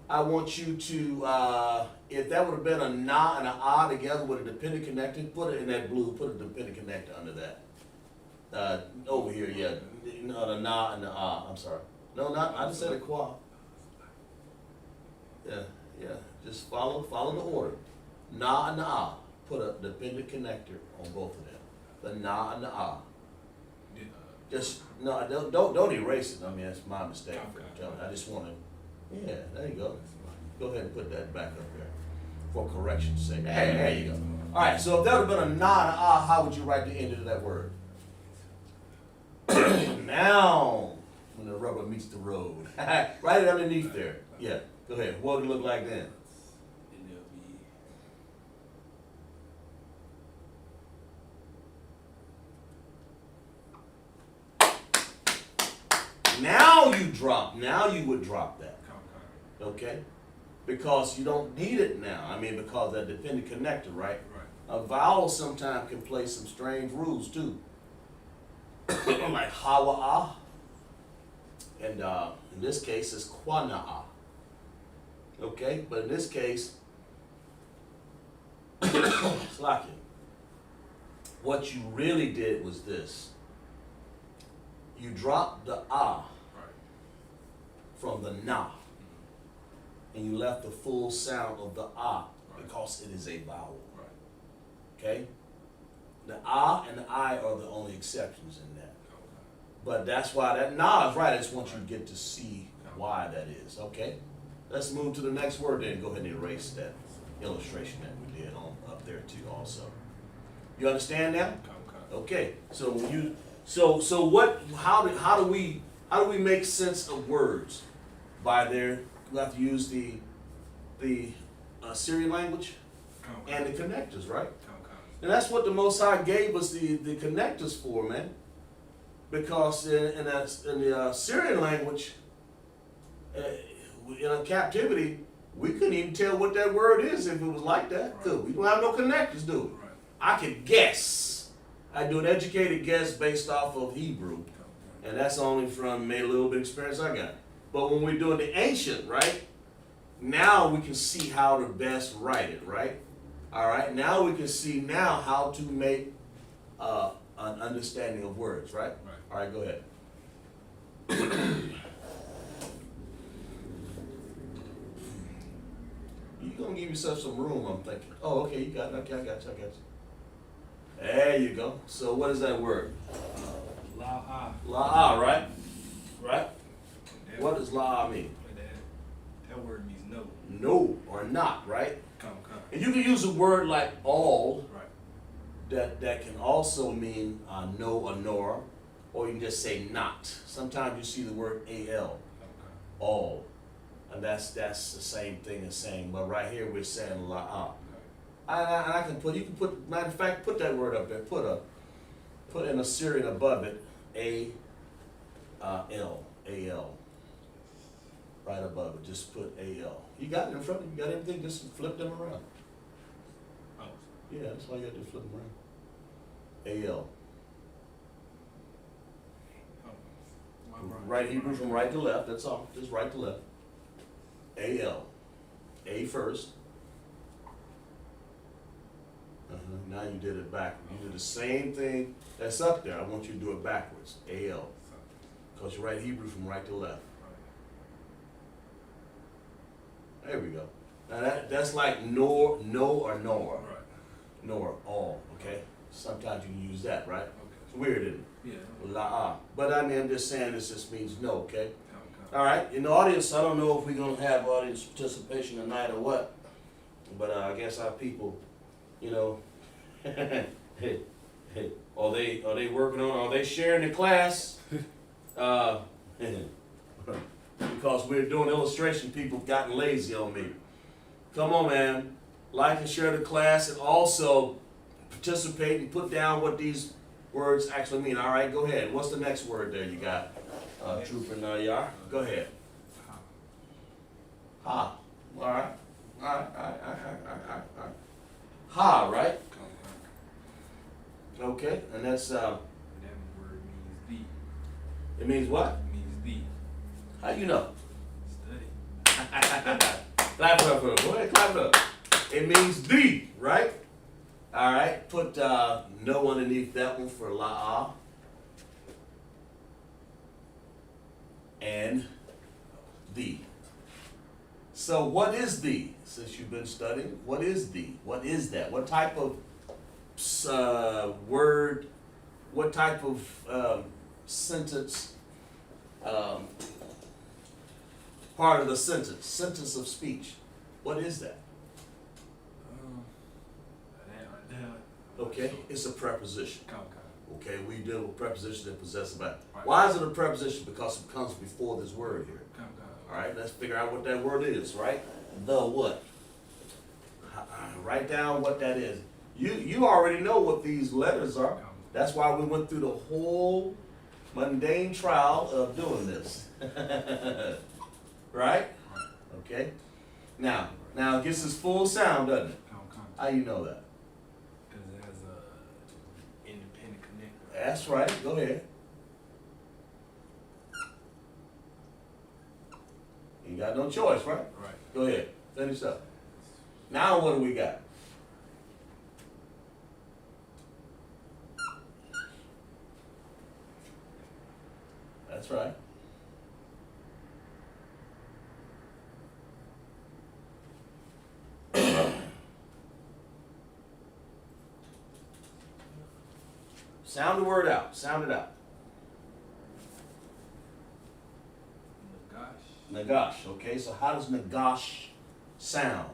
I want you to if that would have been a na and a ah together with a dependent connector, put it in that blue, put a dependent connector under that. Over here, yeah, no, the na and the ah. I'm sorry, no, not I just said a qua. Yeah. Just follow the order. Na and the ah. Put a dependent connector on both of them. The na and the ah. Just no, don't erase it. I mean, that's my mistake. I just want to. Yeah, there you go. Go ahead and put that back up there for correction's sake. Hey, there you go. All right. So if that would have been a na and a ah, how would you write the end of that word? Now, when the rubber meets the road, write it underneath there. Yeah. Go ahead. What would it look like then? And there'll be Now you would drop that. Okay? Because you don't need it now. I mean, because that dependent connector, right? Right. A vowel sometimes can play some strange rules too. Like hawa-ah. And in this case, it's qua-na-ah. Okay? But in this case, slacking. What you really did was this. You dropped the ah from the na, and you left the full sound of the ah because it is a vowel. Okay? The ah and the I are the only exceptions in that. But that's why that na is right. I just want you to get to see why that is. Okay? Let's move to the next word then. Go ahead and erase that illustration that we did on up there too also. You understand now? Okay. So when you how do we make sense of words? By there, we have to use the Syrian language and the connectors, right? And that's what the Most High gave us the connectors for, man. Because in the Syrian language, in a captivity, we couldn't even tell what that word is if it was like that. Could we? Don't have no connectors, do we? I could guess. I do an educated guess based off of Hebrew, and that's only from maybe a little bit of experience I got. But when we're doing the ancient, right, now we can see how to best write it, right? All right, now we can see now how to make an understanding of words, right? Right. All right, go ahead. You're gonna give yourself some room, I'm thinking. Oh, okay, you got it. Okay, I got you. There you go. So what is that word? La. La, right? Right? What does la mean? That word means no. No or not, right? Come. And you can use a word like all Right. that can also mean no or nor, or you can just say not. Sometimes you see the word al, all, and that's the same thing as saying. But right here we're saying la. I can put, you can put, matter of fact, put that word up there. Put in a Syrian above it, al, right above it. Just put al. You got it in front of you. You got everything. Just flip them around. Oh. Yeah, that's why you got to flip them around. Al. Right Hebrew from right to left. That's all. Just right to left. Al. A first. Now you did it backwards. You did the same thing that's up there. I want you to do it backwards. Al. Because you write Hebrew from right to left. There we go. Now that's like no or nor. Right. Nor, all, okay? Sometimes you can use that, right? Okay. It's weird, isn't it? Yeah. La. But I mean, I'm just saying this just means no, okay? Okay. All right, in the audience, I don't know if we're going to have audience participation tonight or what, but I guess our people, you know, are they working on, are they sharing the class? Because we're doing illustration, people have gotten lazy on me. Come on, man. Like and share the class, and also participate and put down what these words actually mean. All right, go ahead. What's the next word there you got? Trooper Nayar. Go ahead. Ha. All right. Ha, right? Okay, and that's, That word means it means what? the. It means How you know? Study. Clap it up for it. Go ahead, clap it up. It means the, right? All right, put no underneath that one for la'ah. And the. So what is the? Since you've been studying, what is the? What is that? What type of word, what type of sentence, part of the sentence of speech? What is that? Okay, it's a preposition. Okay, we deal with preposition and possessive by. Right. Why is it a preposition? Because it comes before this word here. All right, let's figure out what that word is, right? The what? Write down what that is. You already know what these letters are. That's why we went through the whole mundane trial of doing this. Right? Okay. Now it gets its full sound, doesn't it? How you know that? Because it has a independent connector. That's right. Go ahead. You got no choice, right? Right. Go ahead. Finish up. Now what do we got? That's right. Sound the word out. Sound it out. Nagash. Okay, so how does nagash sound?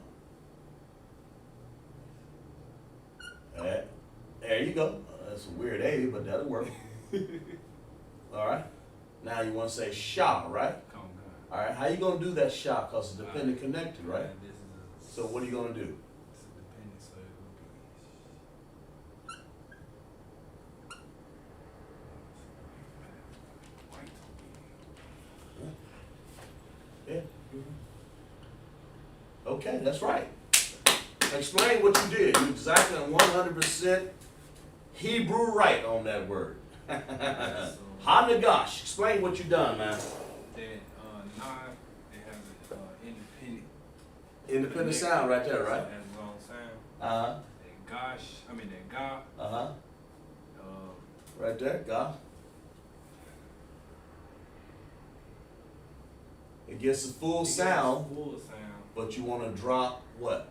There you go. That's a weird A, but that'll work. All right. Now you want to say sha, right? All right. How you gonna do that sha? Cause it's dependent connected, right? So what are you gonna do? It's a dependent, so it will be. Yeah. Okay, that's right. Explain what you did. You exactly 100% Hebrew right on that word. Hanagash. Explain what you done, man. That nine, it has an independent. Independent sound right there, right? So it has its own sound. Uh-huh. That gosh, that God. Uh-huh. Uh, Right there, God. It gets a full sound, but you want to drop what?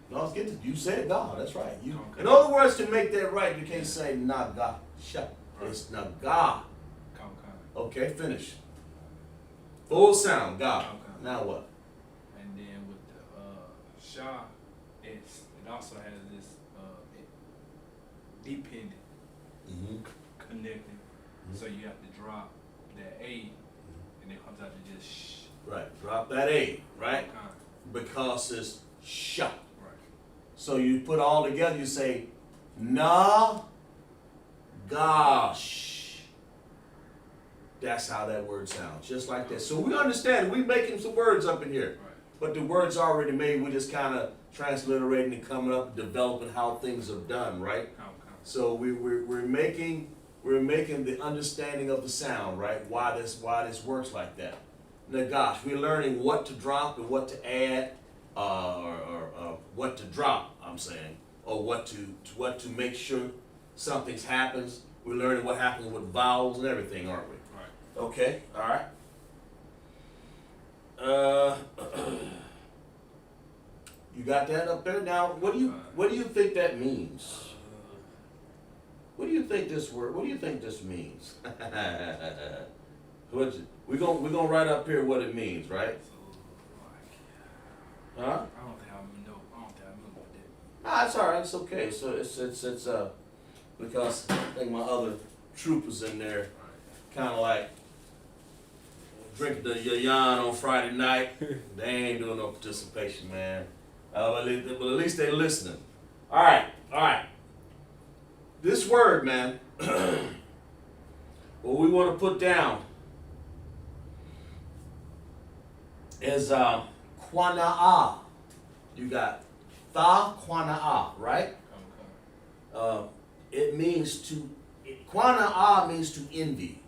No, it's good. You said God. That's right. You. Okay. In other words, to make that right, you can't say not God. Shut. Right. It's not God. Okay. Okay, finish. Full sound, God. Okay. Now what? And then with the Shah, it also has this dependent Mm-hmm. connecting. So you have to drop that A, and it comes out to just shh. Right. Drop that A, right? Okay. Because it's shut. Right. So you put all together, you say, nah, gosh. That's how that word sounds, just like that. So we understand, we're making some words up in here. Right. But the words already made, we're just kind of transliterating and coming up, developing how things are done, right? Okay. So we're making the understanding of the sound, right? Why this works like that. Now, gosh, we're learning what to drop and what to add, or what to drop. I'm saying, or what to make sure something happens. We're learning what happens with vowels and everything, aren't we? Right. Okay. All right. You got that up there? Now, what do you think that means? What do you think this means? We're gonna write up here what it means, right? So, Huh? I don't think I know what that. Ah, it's all right. It's okay. So it's because I think my other troopers in there kind of like drinking the yayan on Friday night. They ain't doing no participation, man. But at least they listening. All right. This word, man, what we want to put down is quana'a. You got tha quana'a, right? Okay. It means to, quana'a means to envy.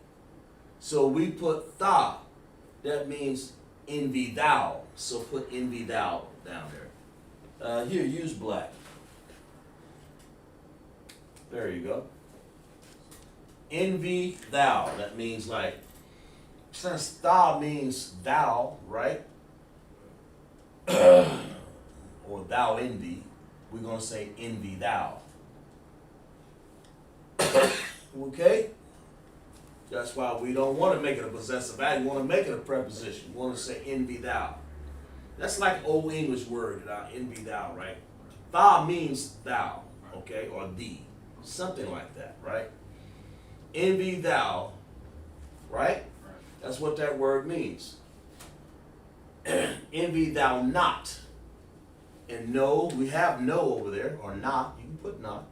So we put tha, that means envy thou. So put envy thou down there. Here, use black. There you go. Envy thou. That means like, since thou means thou, right? Or thou envy, we're going to say envy thou. Okay? That's why we don't want to make it a possessive adjective. We want to make it a preposition. We want to say envy thou. That's like an old English word, envy thou, right? Thou means thou, okay, or thee. Something like that, right? Envy thou, right? That's what that word means. Envy thou not. And no, we have no over there, or not. You can put not.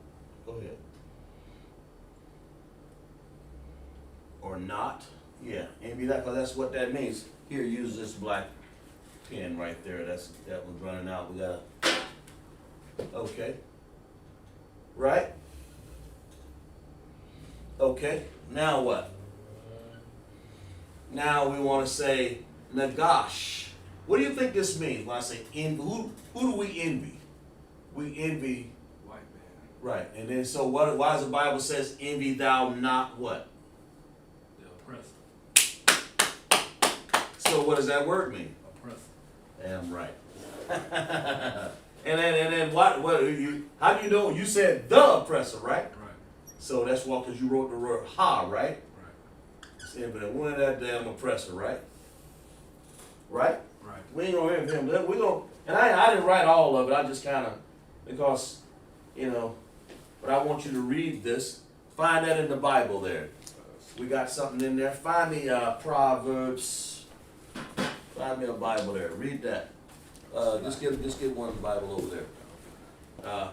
Go ahead. Or not. Yeah, envy that, because that's what that means. Here, use this black pen right there. That one's running out. We gotta. Okay. Right? Okay. Now what? Now we want to say nagash. What do you think this means when I say envy? Who do we envy? We envy. White man. Right. And then so what? Why does the Bible says envy thou not what? The oppressor. So what does that word mean? Oppressor. Damn right. and then what you? How do you know? You said the oppressor, right? Right. So that's why, because you wrote the word ha, right? Right. Saying, but one of that damn oppressor, right? Right? Right. We ain't gonna hear him. We gonna, and I didn't write all of it. I just kind of, because, but I want you to read this. Find that in the Bible there. We got something in there. Find me Proverbs. Find me a Bible there. Read that. Just get one Bible over there.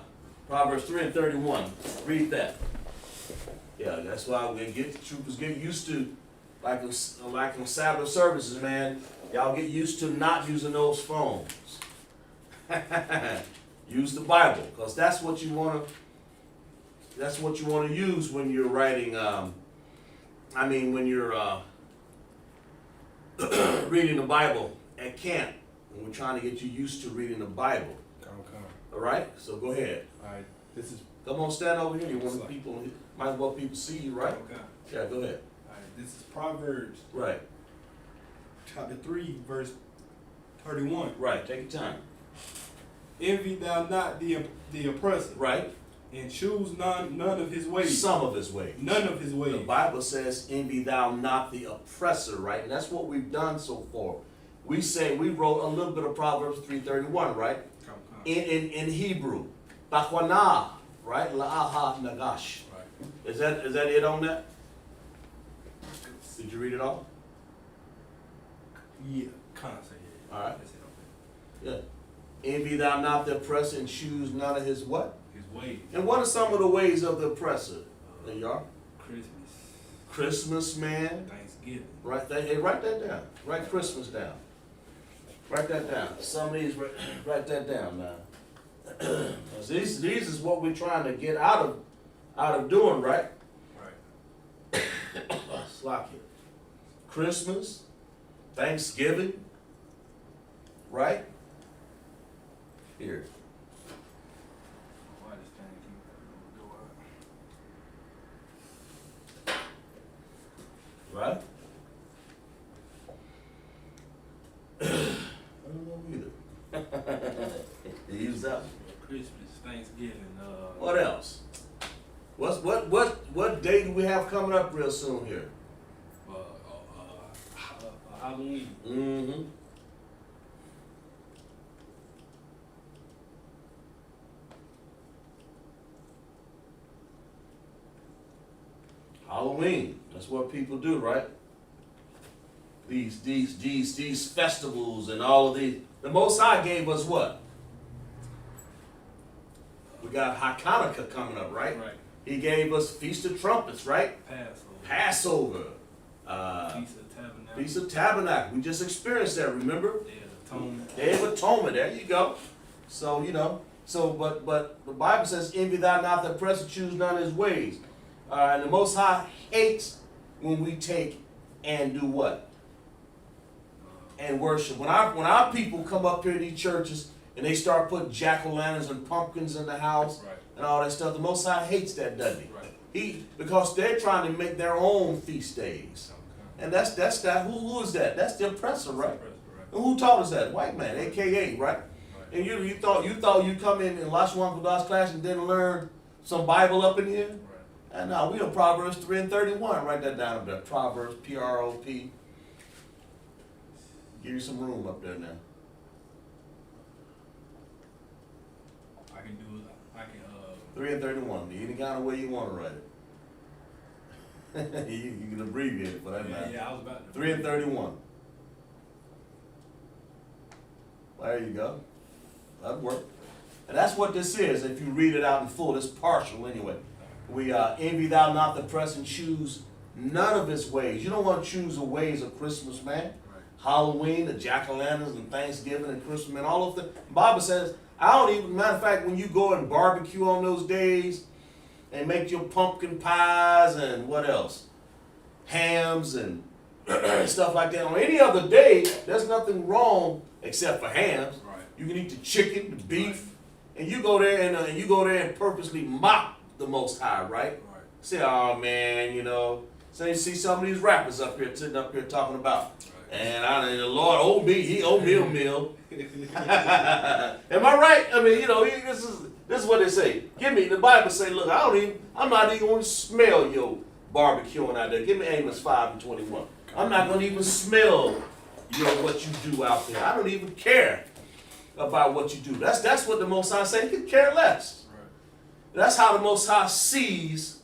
Proverbs 3:31. Read that. Yeah, that's why we troopers get used to, like on Sabbath services, man. Y'all get used to not using those phones. Use the Bible, because that's what you want to use when you're writing. When you're reading the Bible at camp, when we're trying to get you used to reading the Bible. All right, so go ahead. All right, this is Come on, stand over here. You want the people, might as well people see you, right? okay. Yeah, go ahead. All right, this is Proverbs Right, chapter 3, verse 31. right. Take your time. Envy thou not the oppressor, Right. and choose none of his ways. Some of his ways. None of his The ways. Bible says, envy thou not the oppressor, right? And that's what we've done so far. We wrote a little bit of Proverbs 3:31, right? In Hebrew. Bachwana, right? La'aha nagash. Right. Is that it on that? Did you read it all? Yeah, kind of say yeah. All right. That's it, okay. Yeah. Envy thou not the oppressor and choose none of his what? His ways. And what are some of the ways of the oppressor? There you are. Christmas. Christmas, man. Thanksgiving. Write that down. Write Christmas down. Write that down. Some of these, write that down now. 'Cause these is what we're trying to get out of doing, right? Right. Slack it. Christmas, Thanksgiving, right? Here. Why this thing keep go out? Right? I don't know either. Use that one. Christmas, Thanksgiving. What else? What day do we have coming up real soon here? Halloween. Mm-hmm. Halloween. That's what people do, right? These festivals and all of these. The Most High gave us what? We got Hanukkah coming up, right? Right. He gave us Feast of Trumpets, right? Passover. Passover. Feast of Tabernacle. Feast of Tabernacle. We just experienced that, remember? Day of Atonement. Day of Atonement. There you go. So, but the Bible says, envy thou not the oppressor, choose none of his ways. And the Most High hates when we take and do what? And worship. When our people come up here to these churches and they start putting jack-o'-lanterns and pumpkins in the house, Right. and all that stuff, the Most High hates that, doesn't he? Right. Because they're trying to make their own feast days. Okay. And that's that. Who is that? That's the oppressor, right? Right. And who taught us that? White man, AKA, right? Right. And you thought you come in Lashawan Qadash class and didn't learn some Bible up in here? Right. And now we on Proverbs 3 and 31. Write that down up there. Proverbs, P-R-O-P. Give you some room up there now. I can do it. I can 3 and 31. Any kind of way you want to write it. you can abbreviate it for that matter. Yeah, I was about to. 3 and 31. There you go. That'd work. And that's what this is. If you read it out in full, it's partial anyway. We envy thou not the oppressor and choose none of his ways. You don't want to choose the ways of Christmas, man. Right. Halloween, the jack-o'-lanterns, and Thanksgiving and Christmas, man. All of the Bible says, I don't even, matter of fact, when you go and barbecue on those days and make your pumpkin pies and what else? Hams and stuff like that. On any other day, there's nothing wrong except for hams. Right. You can eat the chicken, the beef, and you go there and purposely mock the Most High, right? Right. Say, oh man, So you see some of these rappers up here sitting up here talking about, Right. and the Lord owed me, he owed me a meal. Am I right? I mean, this is what they say. The Bible say, look, I'm not even going to smell your barbecuing out there. Give me Amos 5 and 21. I'm not going to even smell what you do out there. I don't even care about what you do. That's what the Most High say. He could care less. Right. That's how the Most High sees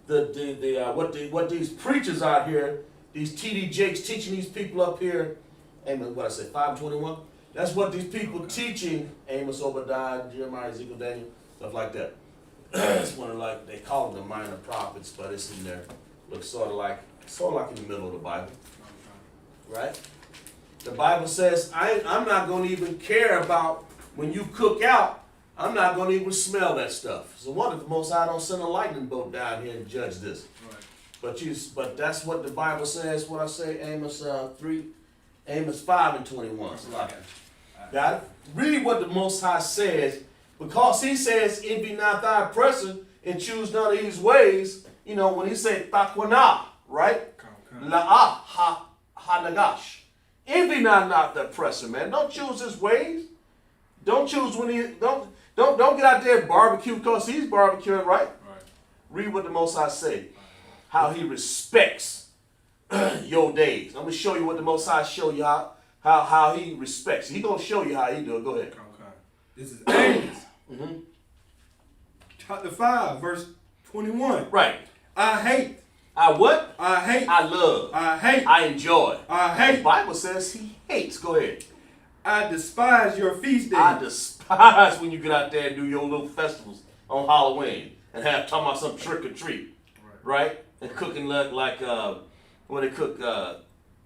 what these preachers out here, these TD Jakes teaching these people up here. Amos, what I say, 5:21. That's what these people teaching. Amos, Obadiah, Jeremiah, Ezekiel, Daniel, stuff like that. It's one of they call them the minor prophets, but it's in there. Looks sort of like in the middle of the Bible, right? The Bible says I'm not going to even care about when you cook out. I'm not going to even smell that stuff. So wonder if the Most High don't send a lightning bolt down here and judge this. Right. But that's what the Bible says. What I say, Amos 5 and 21. So like, Got it? Read what the Most High says, because he says, envy not thy oppressor and choose none of his ways. You know, when he said takwana, right? La'ah ha nagash. Envy not the oppressor, man. Don't choose his ways. Don't choose when he don't get out there and barbecue because he's barbecuing, right? Read what the Most High say. How he respects your days. I'm gonna show you what the Most High show you how he respects. He gonna show you how he do it. Go ahead. This is Amos. Chapter 5, verse 21. Right. I hate. I what? I hate. I love. I hate. I enjoy. I hate. The Bible says he hates. Go ahead. I despise your feast days. I despise when you get out there and do your little festivals on Halloween and have talking about some trick or treat, right? And cooking like when they cook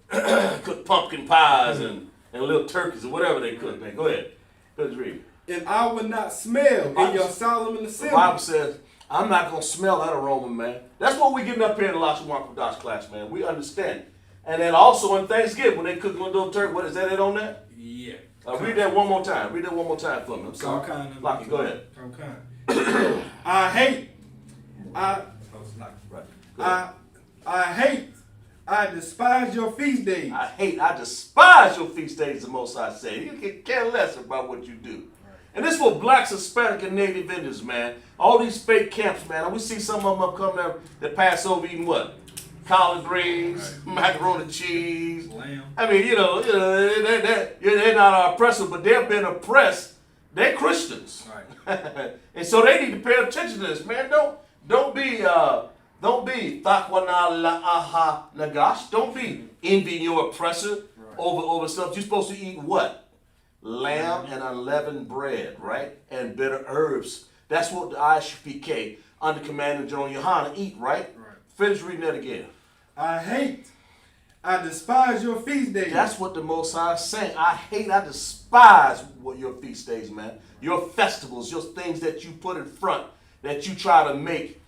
cook pumpkin pies and little turkeys or whatever they cook. Man, go ahead. Let's read. And I will not smell in your solemn assembly. The Bible says, I'm not going to smell that aroma, man. That's what we're getting up here in the Lashawan Qadash class, man. We understand. And then also on Thanksgiving, when they cook a little turkey, what is that it on there? Yeah. Read that one more time. Read that one more time for me. I'm sorry. Lockie, go ahead. I hate. I hate. I despise your feast days. I despise your feast days, the Most High say. You can care less about what you do. And this for blacks, Hispanic, and Native Indians, man. All these fake camps, man. And we see some of them up coming there that pass over eating what? Collard greens, macaroni and cheese. Lamb. I mean, they're not our oppressor, but they've been oppressed. They're Christians. Right. And so they need to pay attention to this, man. Don't be takwana la'aha nagash. Don't be envying your oppressor over stuff. You're supposed to eat what? Lamb and unleavened bread, right? And bitter herbs. That's what the I.S.U.P.K. under Commanding General YAHANNA eat, right? Finish reading that again. I hate. I despise your feast days. That's what the Most High is saying. I despise what your feast days, man. Your festivals, your things that you put in front, that you try to make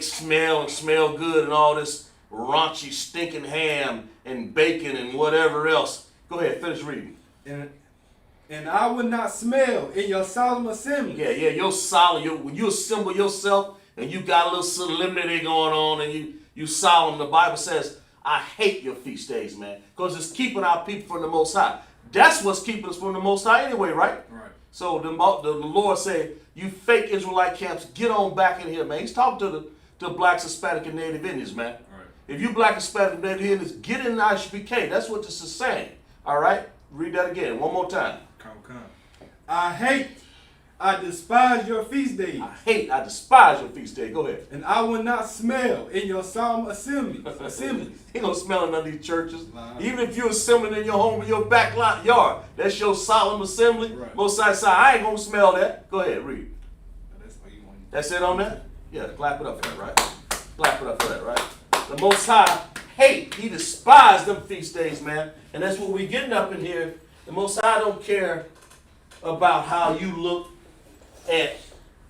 smell good, and all this raunchy stinking ham and bacon and whatever else. Go ahead, finish reading. And I will not smell in your solemn assembly. Yeah, you're solemn. When you assemble yourself and you got a little solemnity going on and you solemn, the Bible says, I hate your feast days, man, because it's keeping our people from the Most High. That's what's keeping us from the Most High anyway, right? Right. So the Lord said, you fake Israelite camps, get on back in here, man. He's talking to the blacks, Hispanic, and Native Indians, man. Right. If you black, Hispanic, and Native Indians, get in the I.S.U.P.K. That's what this is saying. All right? Read that again, one more time. I hate. I despise your feast days. I despise your feast day. Go ahead. And I will not smell in your solemn assemblies. He gonna smell in none of these churches. Even if you're assembling in your home, in your back yard, that's your solemn assembly. Right. Most side, I ain't gonna smell that. Go ahead, read. That's it on that? Yeah, clap it up for that, right? Clap it up for that, right? The Most High he despised them feast days, man. And that's what we getting up in here. The Most High don't care about how you look at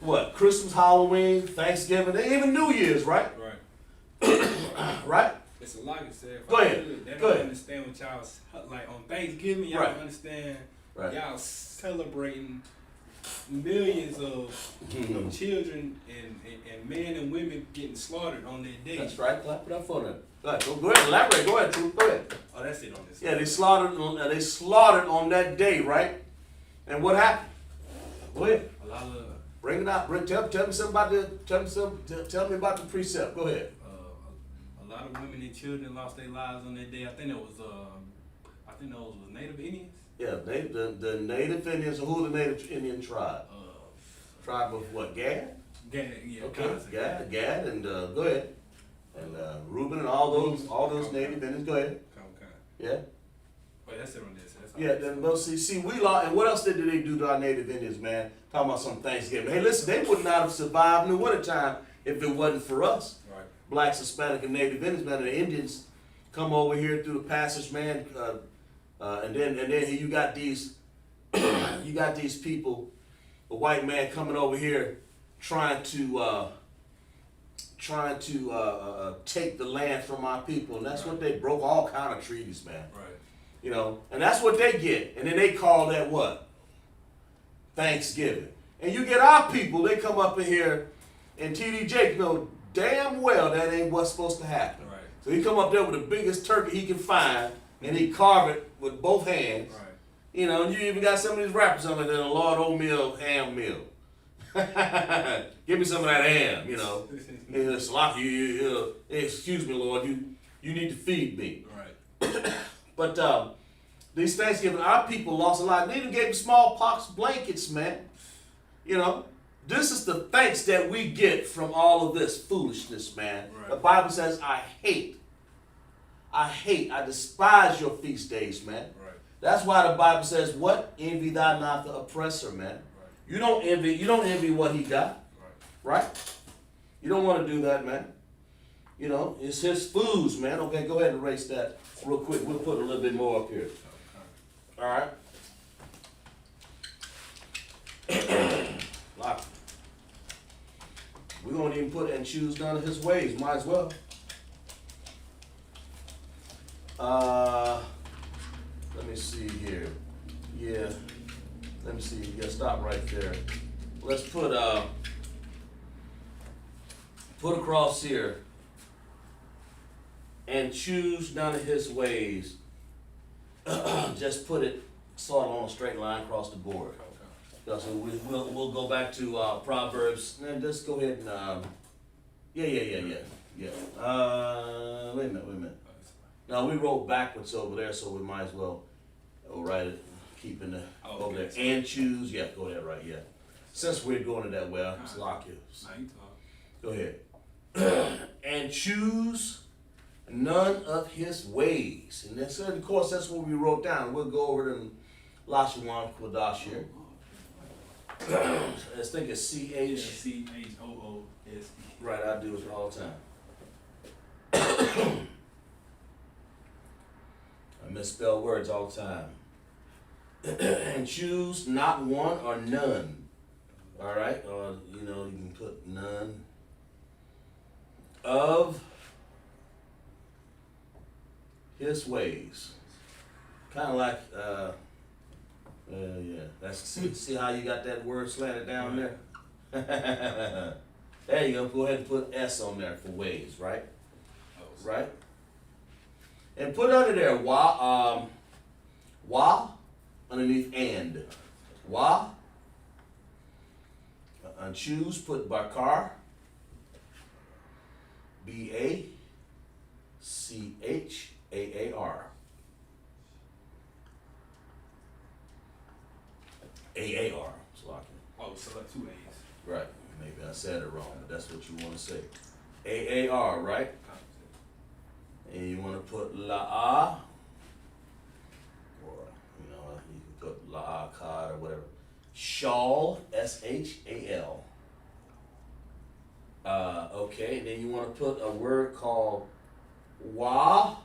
what? Christmas, Halloween, Thanksgiving, even New Year's, right? Right. Right? It's a lot you said. Go ahead. They don't understand what y'all, like on Thanksgiving, y'all don't understand y'all celebrating millions of children and men and women getting slaughtered on that day. That's right. Clap it up for them. Go ahead, elaborate. Go ahead, Truth. Go ahead. Oh, that's it on this. Yeah, they slaughtered on that day, right? And what happened? Go ahead. A lot of bring it out. Tell me something about tell me about the precept. Go ahead. A lot of women and children lost their lives on that day. I think those was Native Indians. Yeah, the Native Indians. Who the Native Indian tribe? Tribe of what? Gad. Gad, yeah. Okay. Gad, and go ahead. And Reuben and all those Native Indians. Go ahead. Yeah. Wait, that's it on this. Yeah, then we'll see we lost, and what else did they do to our Native Indians, man? Talking about some Thanksgiving. Hey, listen, they would not have survived in the wintertime if it wasn't for us. Right. Blacks, Hispanic, and Native Indians, man. And the Indians come over here through the passage, man. And then you got these people, a white man coming over here trying to take the land from our people, and that's what they broke all kind of treaties, man. Right. You know, and that's what they get. And then they call that what? Thanksgiving. And you get our people, they come up in here, and T.D. Jakes know damn well that ain't what's supposed to happen. Right. So he come up there with the biggest turkey he can find, and he carve it with both hands. Right. You know, and you even got some of these rappers on there, a Lord Oatmeal ham meal. Give me some of that ham, you know. It's like excuse me, Lord, you need to feed me. Right. But these Thanksgiving, our people lost a lot. They even gave them smallpox blankets, man. You know, this is the thanks that we get from all of this foolishness, man. Right. The Bible says, I despise your feast days, man. Right. That's why the Bible says, what? Envy thou not the oppressor, man. Right. You don't envy what he got. Right? You don't want to do that, man. You know, it's his foods, man. Okay, go ahead and erase that real quick. We'll put a little bit more up here. All right. Lock. We won't even put and choose none of his ways. Might as well. Let me see here. Yeah. Let me see. Yeah, stop right there. Let's put across here. And choose none of his ways. Just put it sort of on a straight line across the board. Okay. So we'll go back to Proverbs. And just go ahead and yeah. Wait a minute. Now we wrote backwards over there, so we might as well write it, keeping the over there. And choose, yeah, go there, right, yeah. Since we're going it that way, I'll just lock you. Go ahead. And choose none of his ways. And that's, of course, that's what we wrote down. We'll go over it in Lashawan, Qadash here. I think it's C-H. C-H-O-O-S. Right, I do it all the time. I misspell words all the time. And choose not one or none. All right? Or, you can put none of his ways. Kind of like, yeah. That's see how you got that word slanted down there? There you go. Go ahead and put S on there for ways, right? Right? And put under there wa underneath and. Wa. On choose, put bakar. B-A-C-H-A-A-R. A-A-R. Oh, so like 2 A's. Right. Maybe I said it wrong, but that's what you want to say. A-A-R, right? And you want to put la-a, or, you can put la-a-kad or whatever. Shal, S-H-A-L. Okay, and then you want to put a word called wa,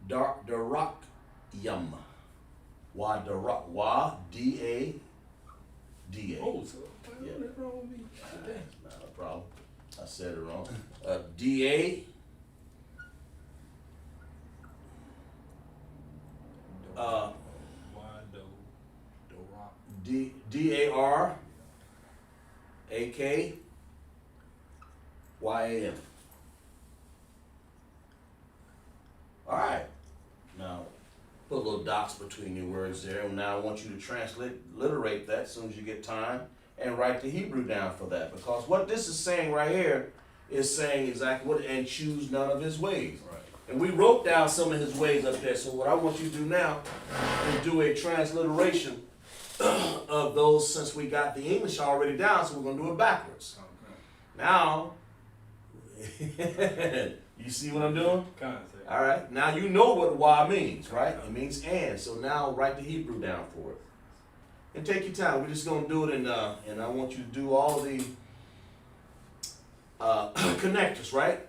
darak yum. Wa, darak, wa, D-A-D-A. Oh, so Yeah. what's wrong with me? Not a problem. I said it wrong. D-A. D-A-R-A-K-Y-A-M. All right. Now, put little dots between your words there. And now I want you to transliterate that as soon as you get time and write the Hebrew down for that. Because what this is saying right here is saying exactly what, and choose none of his ways. Right. And we wrote down some of his ways up there. So what I want you to do now is do a transliteration of those, since we got the English already down, so we're going to do it backwards. Okay. Now, you see what I'm doing? Concept. All right. Now you know what wa means, right? It means and. So now write the Hebrew down for it. And take your time. We're just going to do it, and I want you to do all the connectors, right?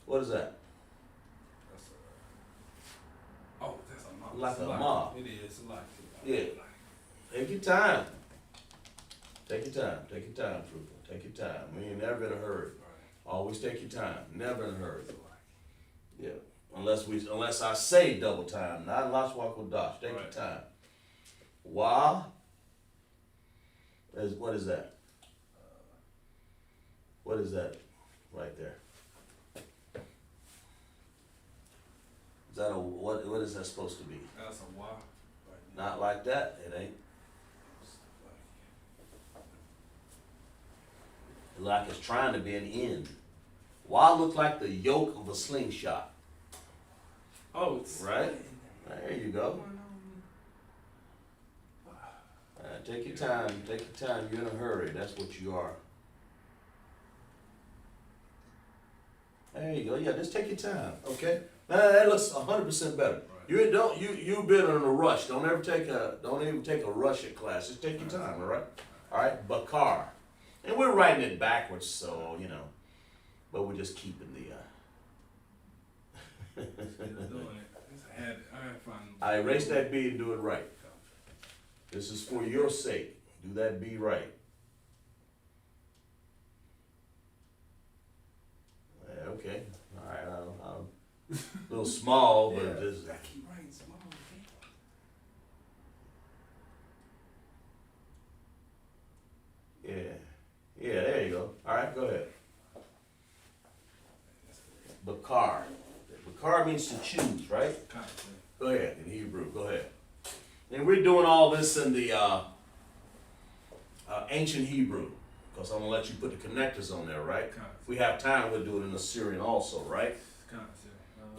What is that? That's a mob. Like a mob. It is like. Yeah. Take your time. Take your time. Take your time, trooper. Take your time. We ain't never in a hurry. Always take your time. Never in a hurry. Yeah. Unless I say double time, not Lashawan Qadash. Take your time. Wa. What is that? What is that right there? Is that what is that supposed to be? That's a wah. Not like that, it ain't. Like it's trying to be an end. Wa looks like the yoke of a slingshot. Oh, it's right. There you go. Take your time. Take your time. You're in a hurry. That's what you are. There you go. Yeah, just take your time. Okay. That looks 100% better. Right. You've been in a rush. Don't even take a rush at class. Just take your time. All right. All right. Bakar, and we're writing it backwards, so you know, but we're just keeping the. I erase that B and do it right. This is for your sake. Do that B right. Okay. All right. I'm a little small, but yeah, just. I keep writing small. Yeah. Yeah. There you go. All right. Go ahead. Bakar. Bakar means to choose, right? Go ahead in Hebrew. Go ahead. And we're doing all this in the ancient Hebrew, because I'm gonna let you put the connectors on there, right? If we have time, we'll do it in the Syrian also, right?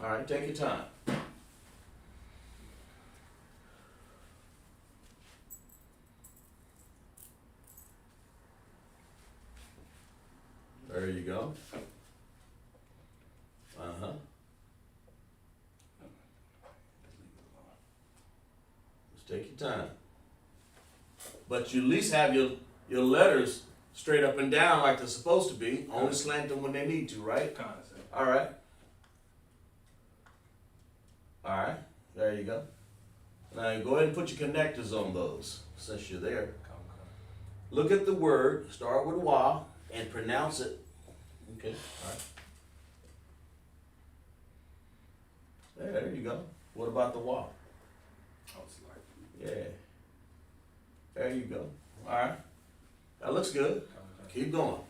All right, take your time. There you go. Uh-huh. Just take your time. But you at least have your letters straight up and down like they're supposed to be. Only slant them when they need to, right? All right. All right. There you go. Now you go ahead and put your connectors on those since you're there. Look at the word, start with wa, and pronounce it. Okay. All right. There you go. What about the wa? Yeah. There you go. All right. That looks good. Keep going.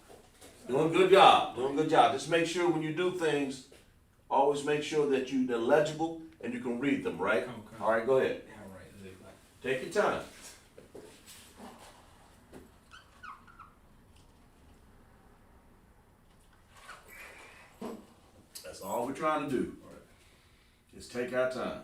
Doing a good job. Doing a good job. Just make sure when you do things, always make sure that they're legible and you can read them, right? All right, go ahead. Take your time. That's all we're trying to do. Just take our time.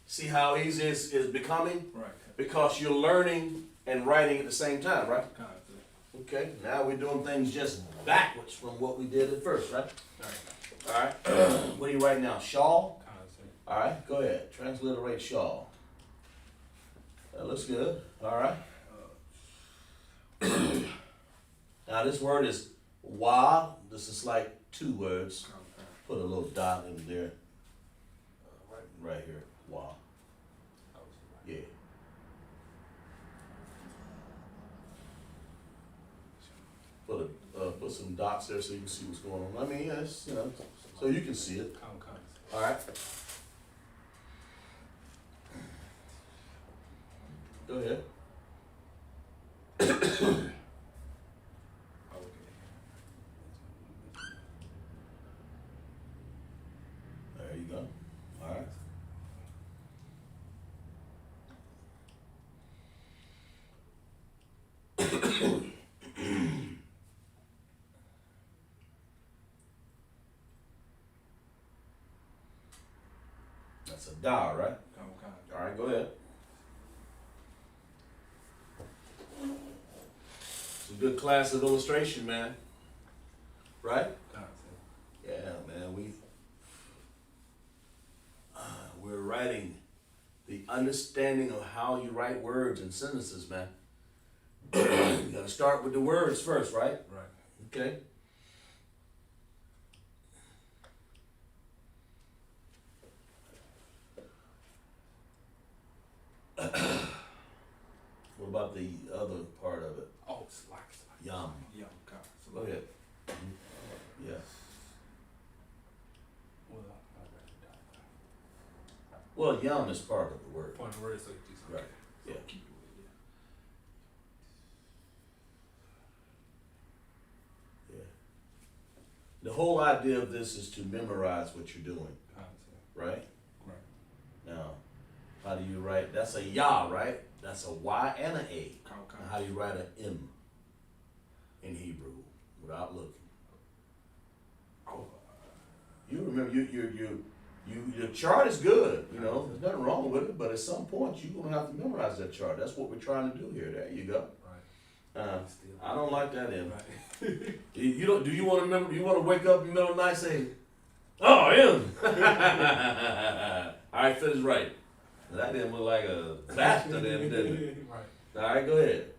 See how easy is becoming? Right. Because you're learning and writing at the same time, right? Okay, now we're doing things just backwards from what we did at first, right? All right. What are you writing now? Shawl? All right, go ahead. Transliterate shawl. That looks good. All right. Now this word is wa. This is like two words. Put a little dot in there. Right here. Wa. Yeah. Put some dots there so you can see what's going on. I mean, yes, you know, so you can see it. All right. Go ahead. There you go. All right. That's a da, right? All right, go ahead. It's a good class of illustration, man. Right? Yeah, man. We're writing the understanding of how you write words and sentences, man. You gotta start with the words first, right? Right. Okay. about the other part of it? Oh, Slack. Yum. Yum. Go ahead. Yeah. Well, yum is part of the word. Part of the word, so Right. Yeah. Yeah. The whole idea of this is to memorize what you're doing, right? Right. Now, how do you write? That's a yah, right? That's a Y and an A. Now, how do you write an M in Hebrew without looking? Oh. You remember your chart is good, you know, there's nothing wrong with it, but at some point you're gonna have to memorize that chart. That's what we're trying to do here. There you go. Right. I don't like that M. Right. You don't. Do you want to remember? You want to wake up in the middle of the night and say, "Oh, M." All right, finish right. That didn't look like a bastard M, didn't it? Right. All right, go ahead.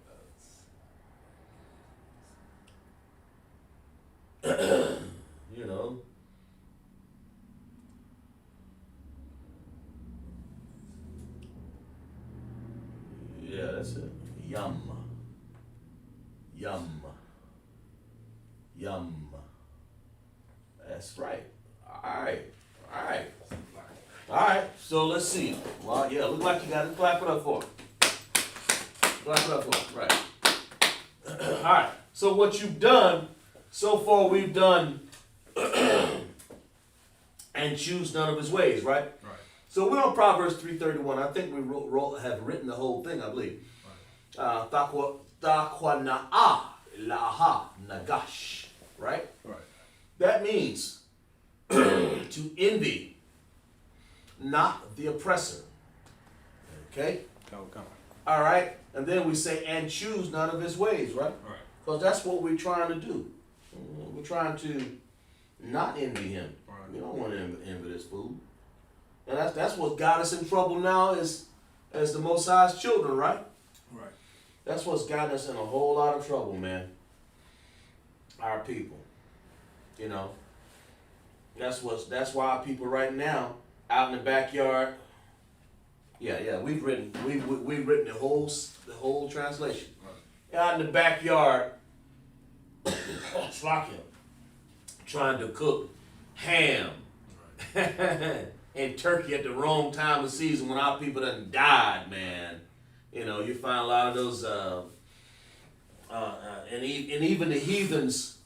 You know. Yeah, that's it. Yum. Yum. Yum. That's right. Alright. Alright. Alright, so let's see. Well, yeah, look like you got it. Clap it up for it. Clap it up for it. Right. Alright, so what you've done, so far we've done and choose none of his ways, right? Right. So we're on Proverbs 3:31. I think we have written the whole thing, I believe. Taqwana'a laha nagash. Right? Right. That means to envy, not the oppressor. Okay? All right? And then we say, and choose none of his ways, right? Right. Because that's what we're trying to do. We're trying to not envy him. Right. We don't want to envy this fool. And that's what got us in trouble now as the Most High's children, right? Right. That's what's gotten us in a whole lot of trouble, man. Our people. You know. That's why our people right now out in the backyard. Yeah, we've written the whole translation. Right. Out in the backyard, slocking, trying to cook ham. Right. And turkey at the wrong time of season when our people done died, man. You know, you find a lot of those, and even the heathens,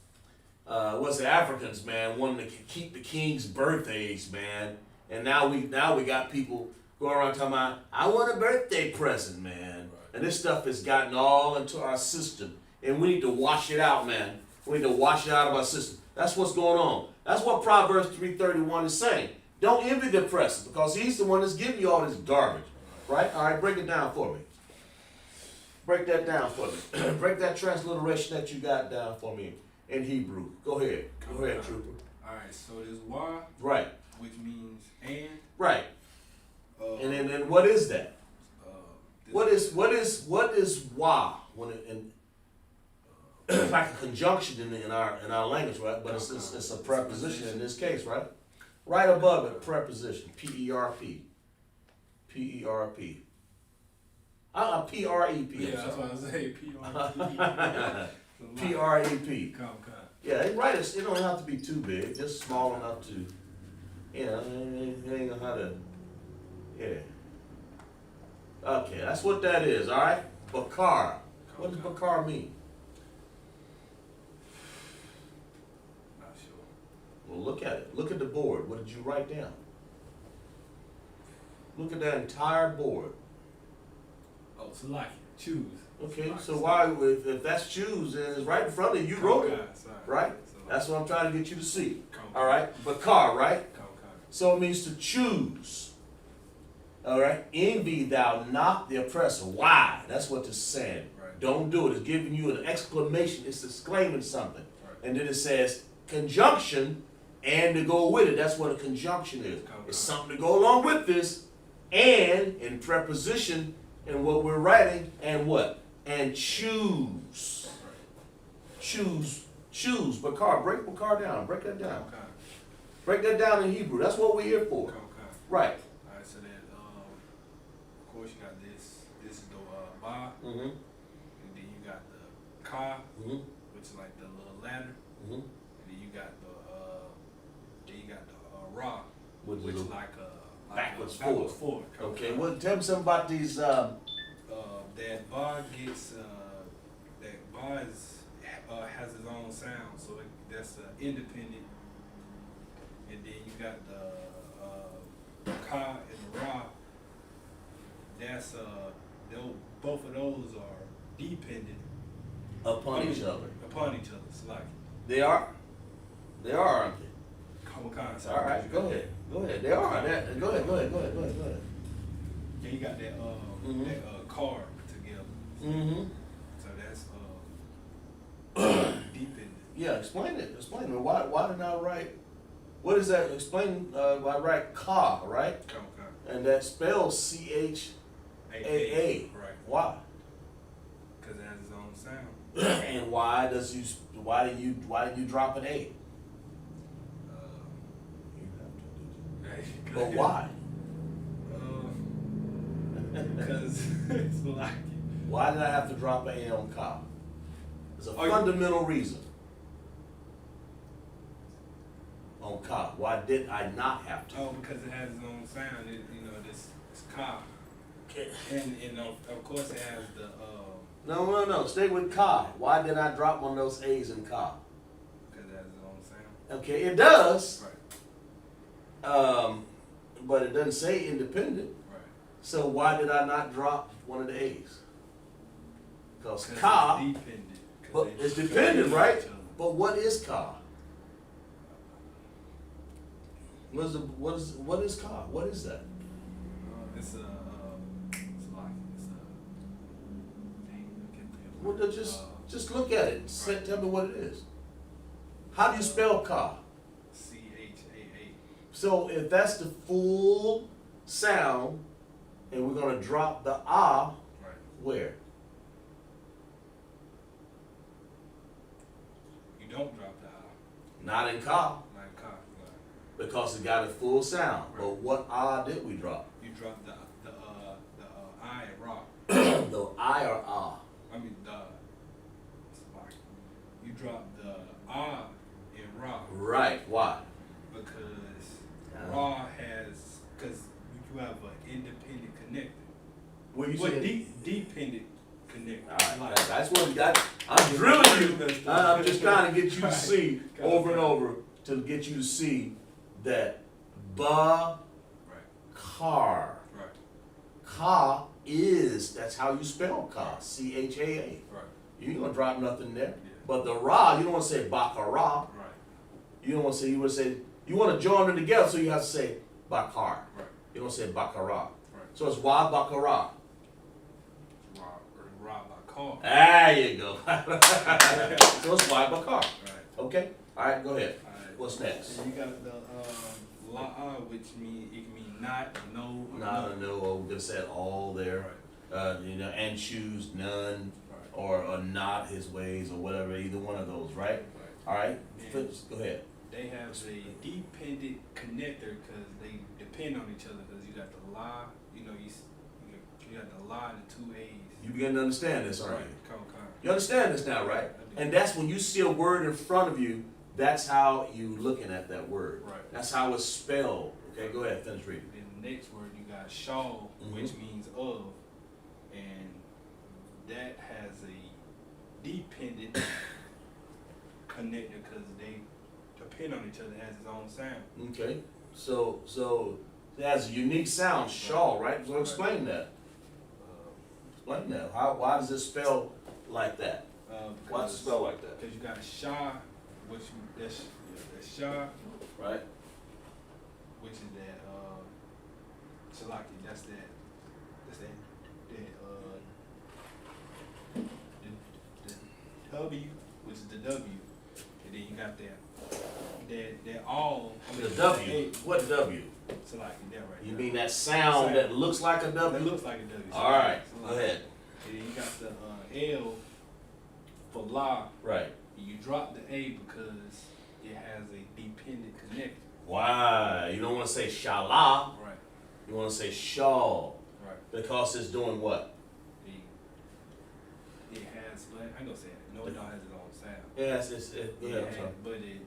the Africans, man, wanting to keep the king's birthdays, man. And now we got people going around talking about, I want a birthday present, man. Right. And this stuff has gotten all into our system, and we need to wash it out, man. We need to wash it out of our system. That's what's going on. That's what Proverbs 3:31 is saying. Don't envy the oppressor, because he's the one that's giving you all this garbage. Right? All right, break it down for me. Break that down for me. Break that transliteration that you got down for me in Hebrew. Go ahead. Go ahead, trooper. Alright, so there's Y, Right. which means and. Right. And then what is that? What is why when it like a conjunction in our language, right? But it's a preposition in this case, right? Right above it, preposition, P-E-R-P. P-E-R-P. P-R-E-P. Yeah, that's what I say, P-R-E-P. P-R-E-P. Come. Yeah, they write it. It don't have to be too big, just small enough to, you know, it ain't gonna have to, yeah. Okay, that's what that is, all right? Bakar. What does Bakar mean? Not sure. Well, look at it. Look at the board. What did you write down? Look at that entire board. Oh, select, choose. Okay, Select, so why, if that's choose, and it's right in front of you, you wrote it, right? Select. That's what I'm trying to get you to see. Come. All right, Bakar, right? Come. So it means to choose. All right, envy thou not the oppressor. Why? That's what it's saying. Right. Don't do it. It's giving you an exclamation. It's exclaiming something. Right. And then it says conjunction and to go with it. That's what a conjunction is. Come. It's something to go along with this. And in preposition in what we're writing, and what? And choose. Right. Choose. Bakar. Break Bakar down. Break that down. Okay. Break that down in Hebrew. That's what we're here for. Okay. Right. Alright, so then, of course you got this is the ba, Mm-hmm. Ka, Mm-hmm. which is like the little ladder, Mm-hmm. and then you got the Ra, which is like a Backwards forward. Okay, well, tell me something about these. That bar gets that bar has its own sound, so that's independent. And then you got the Ka and the Ra. That's both of those are dependent Upon each other. Upon each other. So like They are, aren't they? common concept. All right, go ahead. They are. Go ahead. Then you got that that car together. Mm-hmm. So that's dependent. Yeah, explain it. Why did I write? What is that? Explain. I write Ka, right? Common concept. And that spells CHAA. Right. Why? Because it has its own sound. And why do you drop an A? But why? Because it's like. Why did I have to drop an A on Ka? There's a fundamental reason. On Ka. Why did I not have to? Oh, because it has its own sound. It's Ka. And of course it has the. No. Stay with Ka. Why did I drop one of those A's in Ka? Because it has its own sound. Okay, it does. Right. But it doesn't say independent. Right. So why did I not drop one of the A's? Because It's Ka, dependent. but it's dependent, right? But what is Ka? What is Ka? What is that? It's like dang, I can't think of the Well, word. just look at it. Tell me what it is. How do you spell Ka? CHAA. So if that's the full sound, and we're gonna drop the ah, Right. where? You don't drop the I. Not in Ka, Like Ka. Right. because it got a full sound. Right. But what ah did we drop? You drop the I and Ra. The I or ah? I mean it's like you drop the I in Ra Right. Why? because Ra has because you have an independent connector. What you What saying? dependent connector? All right, Like, that's what we got. I'm drilling you. I'm just trying to get you to see over and over to get you to see that right. car. Right. Ka is, that's how you spell Ka. CHAA. Right. You ain't gonna drop nothing there. Yeah. But the Ra, you don't want to say Bakara. Right. You don't want to say, you want to say, you want to join them together, so you have to say Bakar. Right. You don't say Bakara. Right. So it's Wa Bakara. Ra by car. There you go. So it's Wa Bakar. Right. Okay? All right, go ahead. Alright. What's next? And you got the la'a, which it can mean not, no, or Not a no, or we're going to say it all there. Right. And choose none, Right. or not his ways, or whatever, either one of those, right? Right. All right? And Go ahead. they have a dependent connector because they depend on each other. Because you got the la, you got the la and the two A's. You begin to understand this, aren't Right. you? Come. You understand this now, right? I do. And that's when you see a word in front of you, that's how you looking at that word. Right. That's how it's spelled. Okay, go ahead, finish reading. Then the next word you got shal, which means of, and that has a dependent connector because they depend on each other. It has its own sound. Okay, so it has a unique sound, shawl, right? So explain that. Explain that. Why does it spell like that? Why does it spell like that? Because you got a sha, that's sha, Right? which is that Shalaki, that's that the W, which is the W, and then you got that all. I mean, The W. What W? Shalaki, that right. You there. mean that sound that looks like a W? That looks like a W. All right, Shalaki. go ahead. And then you got the L for la. Right. You drop the A because it has a dependent connector. Why? You don't want to say shala. Right. You want to say shawl Right. because it's doing what? It has, but I ain't gonna say it. No, it don't has its own sound. Yes, yeah. But it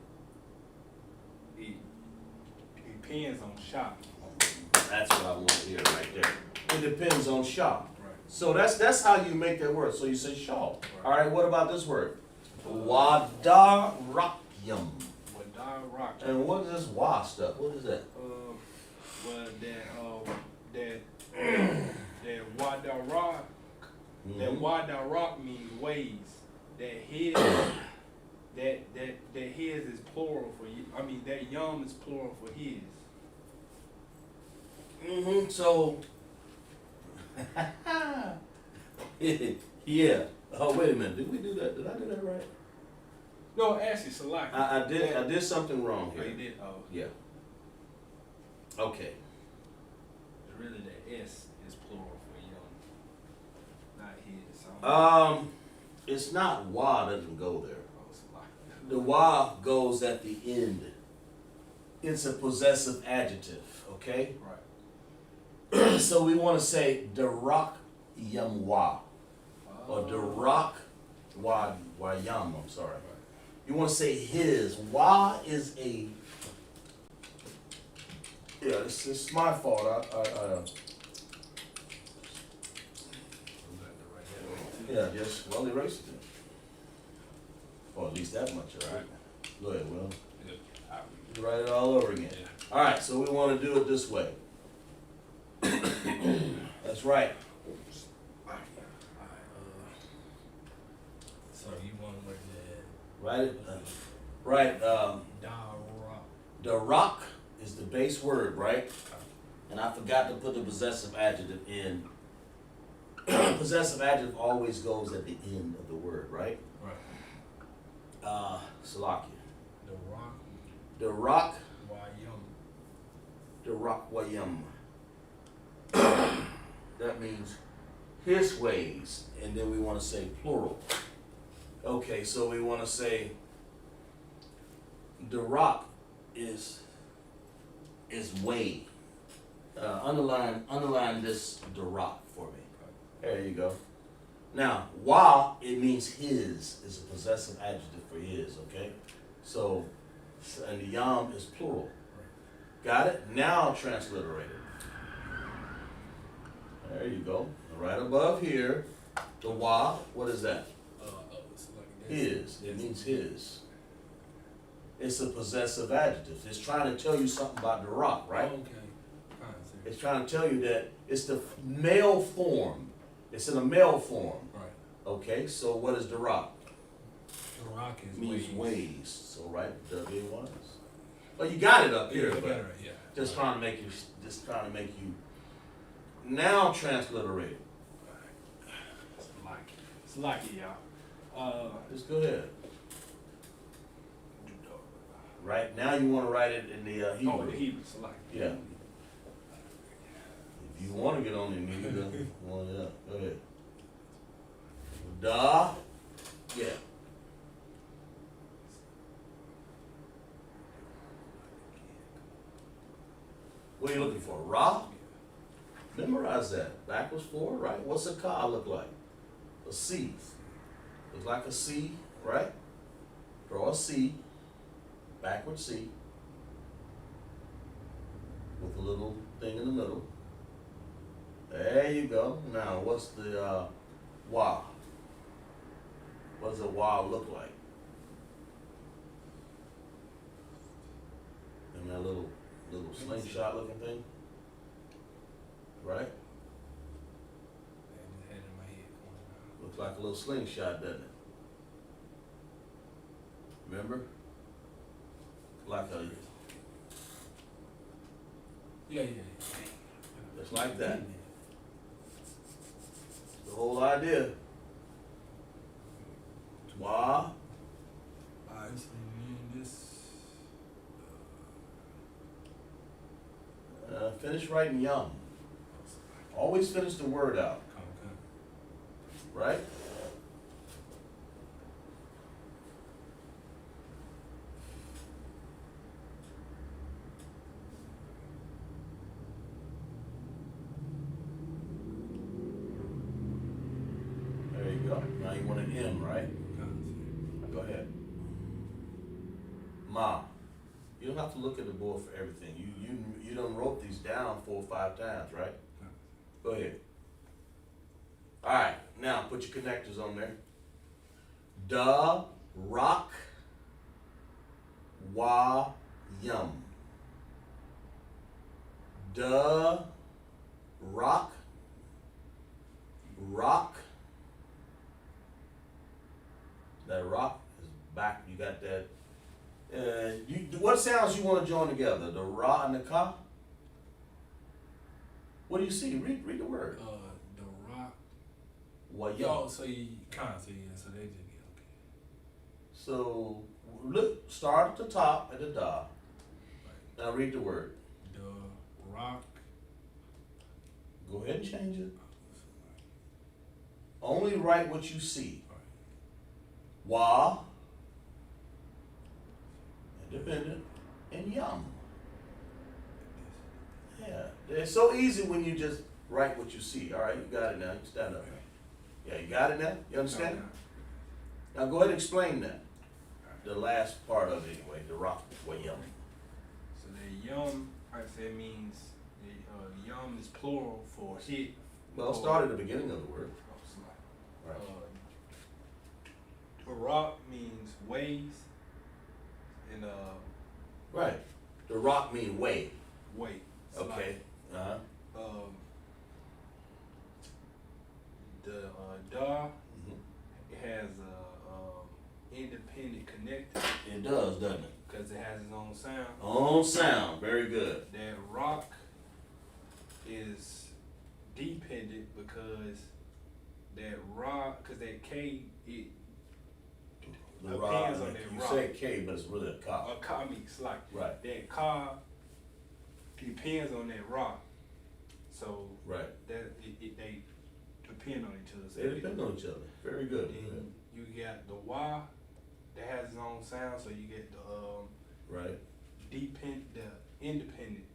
depends on shop. That's what I want to hear right there. It depends on shop. Right. So that's how you make that word. So you say shaw. Right. All right. What about this word? Wadarakyam. Rock. And what is this wa stuff? What is that? Well, that Wadarak, that Wadarak means ways. That his, that his is plural for you. I mean, that yum is plural for his. So, yeah. Oh, wait a minute. Did we do that? Did I do that right? No, actually, Salaki. I did something wrong Oh, here. you did? Oh. Yeah. Okay. Really, the S is plural for yum, not his. So It's not wa doesn't go there. oh, Salaki. The wa goes at the end. It's a possessive adjective, okay? Right. So we want to say darak yam wa. Or darak wa yam, I'm sorry. You want to say his. Wa is a... Yeah, it's my fault. Yeah, just, well, erase it then. Or at least that much, all right? Go ahead, Will. Write it all over again. All right, so we want to do it this way. That's right. So you want to write that? Write it. Right. Darak. The rock is the base word, right? And I forgot to put the possessive adjective in. Possessive adjective always goes at the end of the word, right? Right. Salakia. The rock. The rock. Wayum. The rock wayam. That means his ways, and then we want to say plural. Okay, so we want to say the rock is way. Underline this the rock for me. There you go. Now, wa, it means his, is a possessive adjective for his, okay? So, and the yam is plural. Got it? Now transliterate it. There you go. Right above here, the wa, what is that? It's like His. It means his. It's a possessive adjective. It's trying to tell you something about the rock, right? Oh, okay. Fine, sir. It's trying to tell you that it's the male form. It's in a male form. Right. Okay, so what is the rock? The rock is It means ways. ways. So right, W-A-Y. Well, you got it up Yeah, here, you but got it right, yeah. just trying to make you. Now transliterate it. It's like it, y'all. Just go ahead. Right now, you want to write it in the Hebrew. Oh, the Hebrew, it's like Yeah. If you want to get on the knee, then well, yeah. Go ahead. Da. Yeah. What are you looking for? Ra? Memorize that. Backwards forward, right? What's a ka look like? A C. Looks like a C, right? Draw a C. Backward C. With a little thing in the middle. There you go. Now, what's the wa? What does a wa look like? And that little slingshot looking thing, right? Looks like a little slingshot, doesn't it? Remember? Like a, Yeah. just like that. The whole idea. Wa. Finish writing yum. Always finish the word out, right? There you go. Now you want an M, right? look at the board for everything. You done wrote these down 4 or 5 times, right? Go ahead. All right, now put your connectors on there. Da, rock, wa, yum. Da, rock, rock. That rock is back. You got that. What sounds you want to join together? The ra and the ka? What do you see? Read the word. The rock. Wa Yo, yum. so you can't see it, so they just get okay. So look, start at the top at the da. Now read the word. The rock. Go ahead and change it. Only write what you see. Wa, independent, and yum. Yeah, it's so easy when you just write what you see. All right, you got it now. You stand up. Yeah, you got it now. You understand? Now go ahead and explain that. The last part of it anyway. The rock, wa yum. So the yum, like I said, means the yum is plural for hit. Well, start at the beginning of the word. Right. Rock means ways, and Right. The rock mean way. weight. It's Okay. Like, the da, it has a independent connector It does, doesn't it? because it has its own sound. Own sound. Very good. That rock is dependent because that rock, because that K, it The depends rock. on that You rock. say K, but it's really a ka. a car, I mean, it's like Right. that car depends on that rock. So Right. that they depend on each other. So They depend on each other. Very good. then you got the Y that has its own sound, so you get the Right. the independent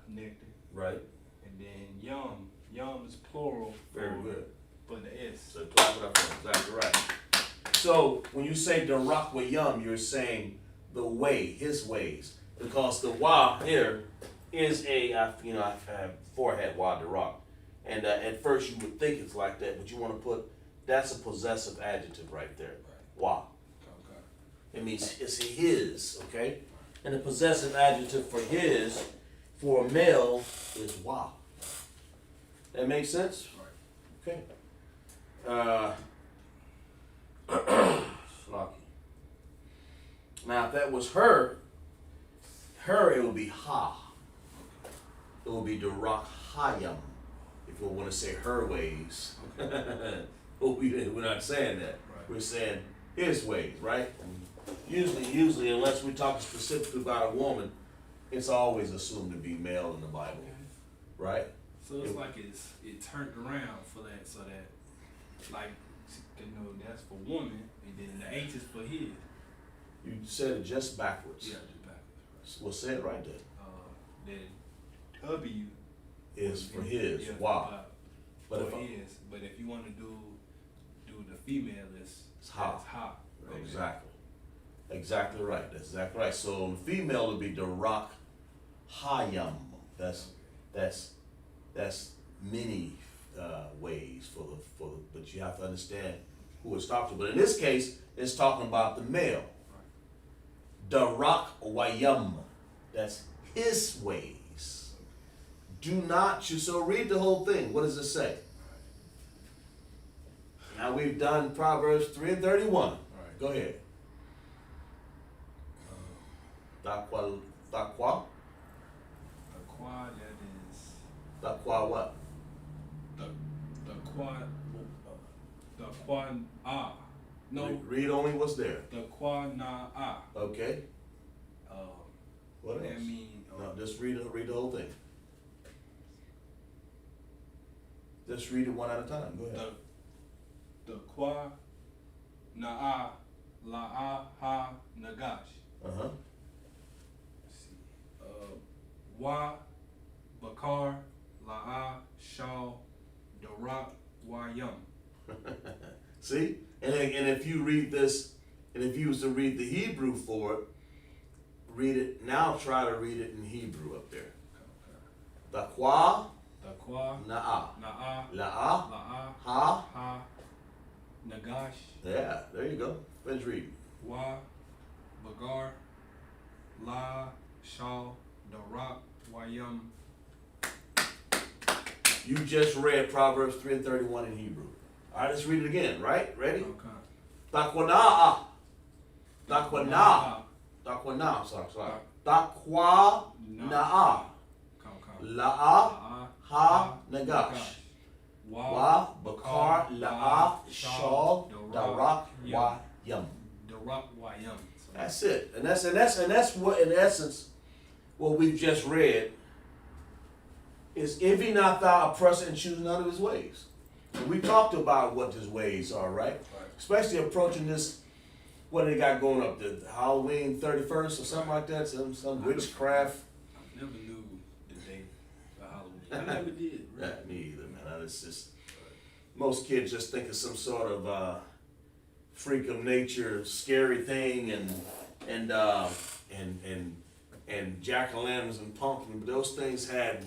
connected, Right. and then yum is plural Very good. for the S. So clap it up for exactly right. So when you say the rock wa yum, you're saying the way, his ways, because the wa here is a I have forehead wa the rock, and at first you would think it's like that, but you want to put that's a possessive adjective right there. Wa. Okay. It means it's his, okay? And the possessive adjective for his, for a male, is wa. That makes sense? Right. Okay. Slocky. Now, if that was her, it would be ha. It would be Durak Hayam, if we want to say her ways. But we're not saying that. Right. We're saying his ways, right? Usually, unless we're talking specifically about a woman, it's always assumed to be male in the Bible, right? So it's like it turned around for that, so that like that's for woman, and then the H is for his. You said it just backwards. Yeah, just backwards. Well, say it right there. Then W Is for his. Yeah, Wow. But for if his. But if you want to do the female, it's ha. It's ha. Okay. Exactly right. That's exactly right. So the female would be Durak Hayam. That's many ways for the but you have to understand who it's talking to. But in this case, it's talking about the male. Durak Wayam. That's his ways. Do not you so read the whole thing. What does it say? Now we've done Proverbs 3 and 31. Right. Go ahead. Takwa. The quad, that is Takwa what? the quad. The quad ah. No, Read only what's there. the quad na ah. Okay. What else? That mean No, just read the whole thing. Just read it one at a time. Go ahead. the quad na ah la ah ha nagash. Uh-huh. Wa, Bakar, La'a, Shaw, Darak, Wayum. See? And if you read this, and if you was to read the Hebrew for it, read it. Now try to read it in Hebrew up there. Taqwa, na'a. La'a, ha. Nagash. Yeah, there you go. Finish reading. Wa, Bagar, La, Shal, Darak, Wayam. You just read Proverbs 3 and 31 in Hebrew. All right, let's read it again, right? Ready? Okay. Taqwa na'a. Taqwa na'a. Taqwa na'a. Sorry. Taqwa na'a. La'a, ha, nagash. Wa, bakar, la'a, shal, darak, wa, yum. Darak, Wayam. That's it. And that's what, in essence, what we've just read is envy not thou oppressor and choose none of his ways. And we talked about what his ways are, right? Especially approaching this, what they got going up, the Halloween 31st or something like that, some witchcraft. I never knew the day for Halloween. I never did. Right? Yeah, me either, man. It's just, most kids just think of some sort of freak of nature, scary thing, and jack-o'-lanterns and pumpkins. But those things had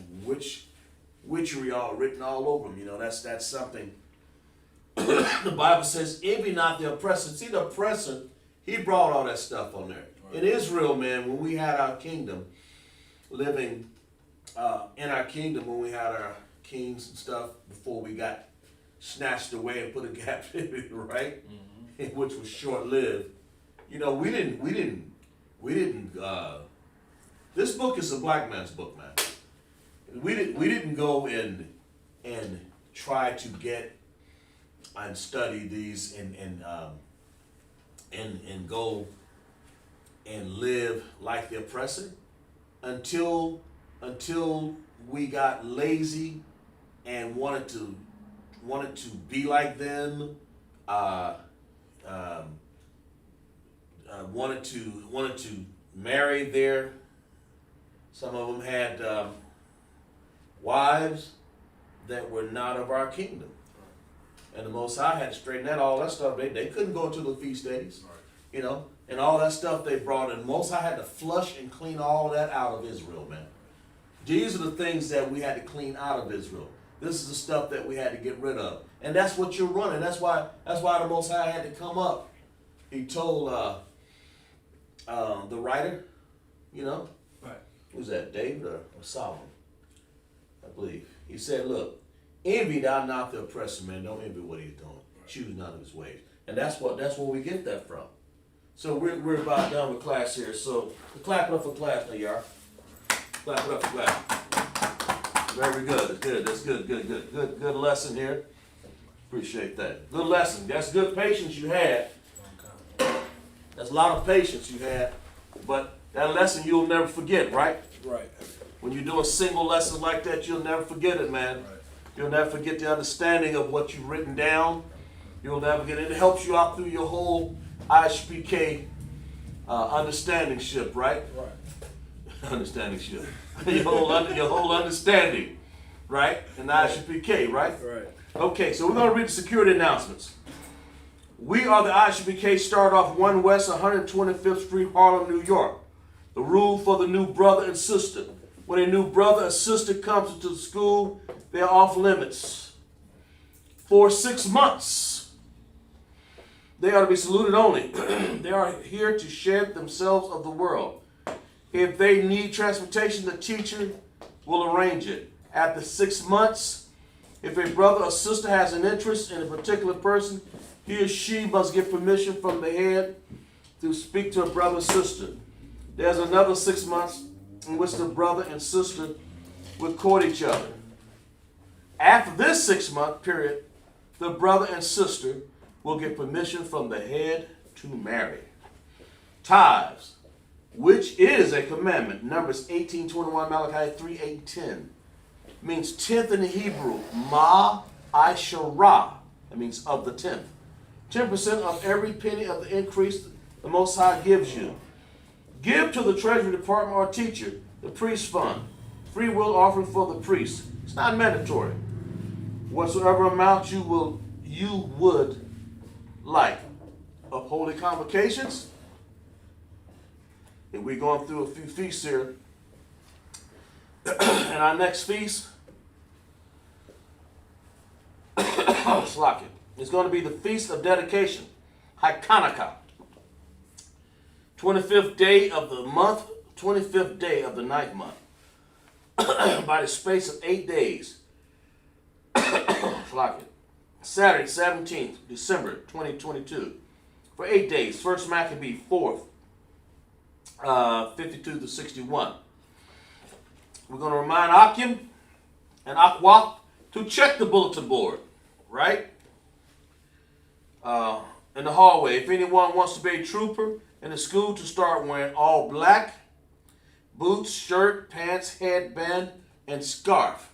witchery all written all over them. You know, that's something. The Bible says, envy not the oppressor. See, the oppressor, he brought all that stuff on there. Right. In Israel, man, when we had our kingdom, living in our kingdom, when we had our kings and stuff, before we got snatched away and put in captivity, right? Mm-hmm. Which was short-lived. You know, we didn't, this book is a black man's book, man. We didn't go and try to get and study these and go and live like the oppressor until we got lazy and wanted to be like them, wanted to marry their. Some of them had wives that were not of our kingdom. And the Most High had to straighten all that stuff. They couldn't go to the feast days, you know, and all that stuff they brought in. The Most High had to flush and clean all of that out of Israel, man. These are the things that we had to clean out of Israel. This is the stuff that we had to get rid of. And that's what you're running. That's why the Most High had to come up. He told the writer, you know, who's that, David or Solomon, I believe. He said, look, envy thou not the oppressor, man. Don't envy what he's doing. Right. Choose none of his ways. And that's where we get that from. So we're about done with class here. So clap it up for class now, y'all. Clap it up for class. Very good. That's good. Good lesson here. Appreciate that. Good lesson. That's good patience you had. That's a lot of patience you had. But that lesson you'll never forget, right? Right. When you're doing single lessons like that, you'll never forget it, man. Right. You'll never forget the understanding of what you've written down. You'll never get it. It helps you out through your whole I.S.U.P.K. Understanding ship, right? Right. Understanding ship. your whole understanding, right? In I.S.U.P.K., right? Right. Okay, so we're going to read the security announcements. We are the I.S.U.P.K. Start off 1 West 125th Street, Harlem, New York. The rule for the new brother and sister. When a new brother or sister comes into the school, they are off limits. For 6 months, they are to be saluted only. They are here to shed themselves of the world. If they need transportation, the teacher will arrange it. After 6 months, if a brother or sister has an interest in a particular person, he or she must get permission from the head to speak to a brother or sister. There's another 6 months in which the brother and sister will court each other. After this 6-month period, the brother and sister will get permission from the head to marry. Tithes, which is a commandment, Numbers 18:21, Malachi 3:8-10, means tenth in the Hebrew, ma'asharah. That means of the tenth. 10% of every penny of the increase the Most High gives you. Give to the Treasury Department or teacher, the priest fund, free will offering for the priest. It's not mandatory. Whatsoever amount you would like. Of holy convocations, And we're going through a few feasts here. And our next feast, it's going to be the Feast of Dedication, Hanukkah. 25th day of the month, 25th day of the 9th month. By the space of 8 days. Saturday, 17th December 2022. For 8 days. First Maccabee, 4th, 52 to 61. We're going to remind Akim and Aqua to check the bulletin board, right? In the hallway. If anyone wants to be a trooper in the school, to start wearing all black, boots, shirt, pants, headband, and scarf.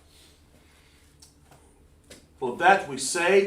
For that we say,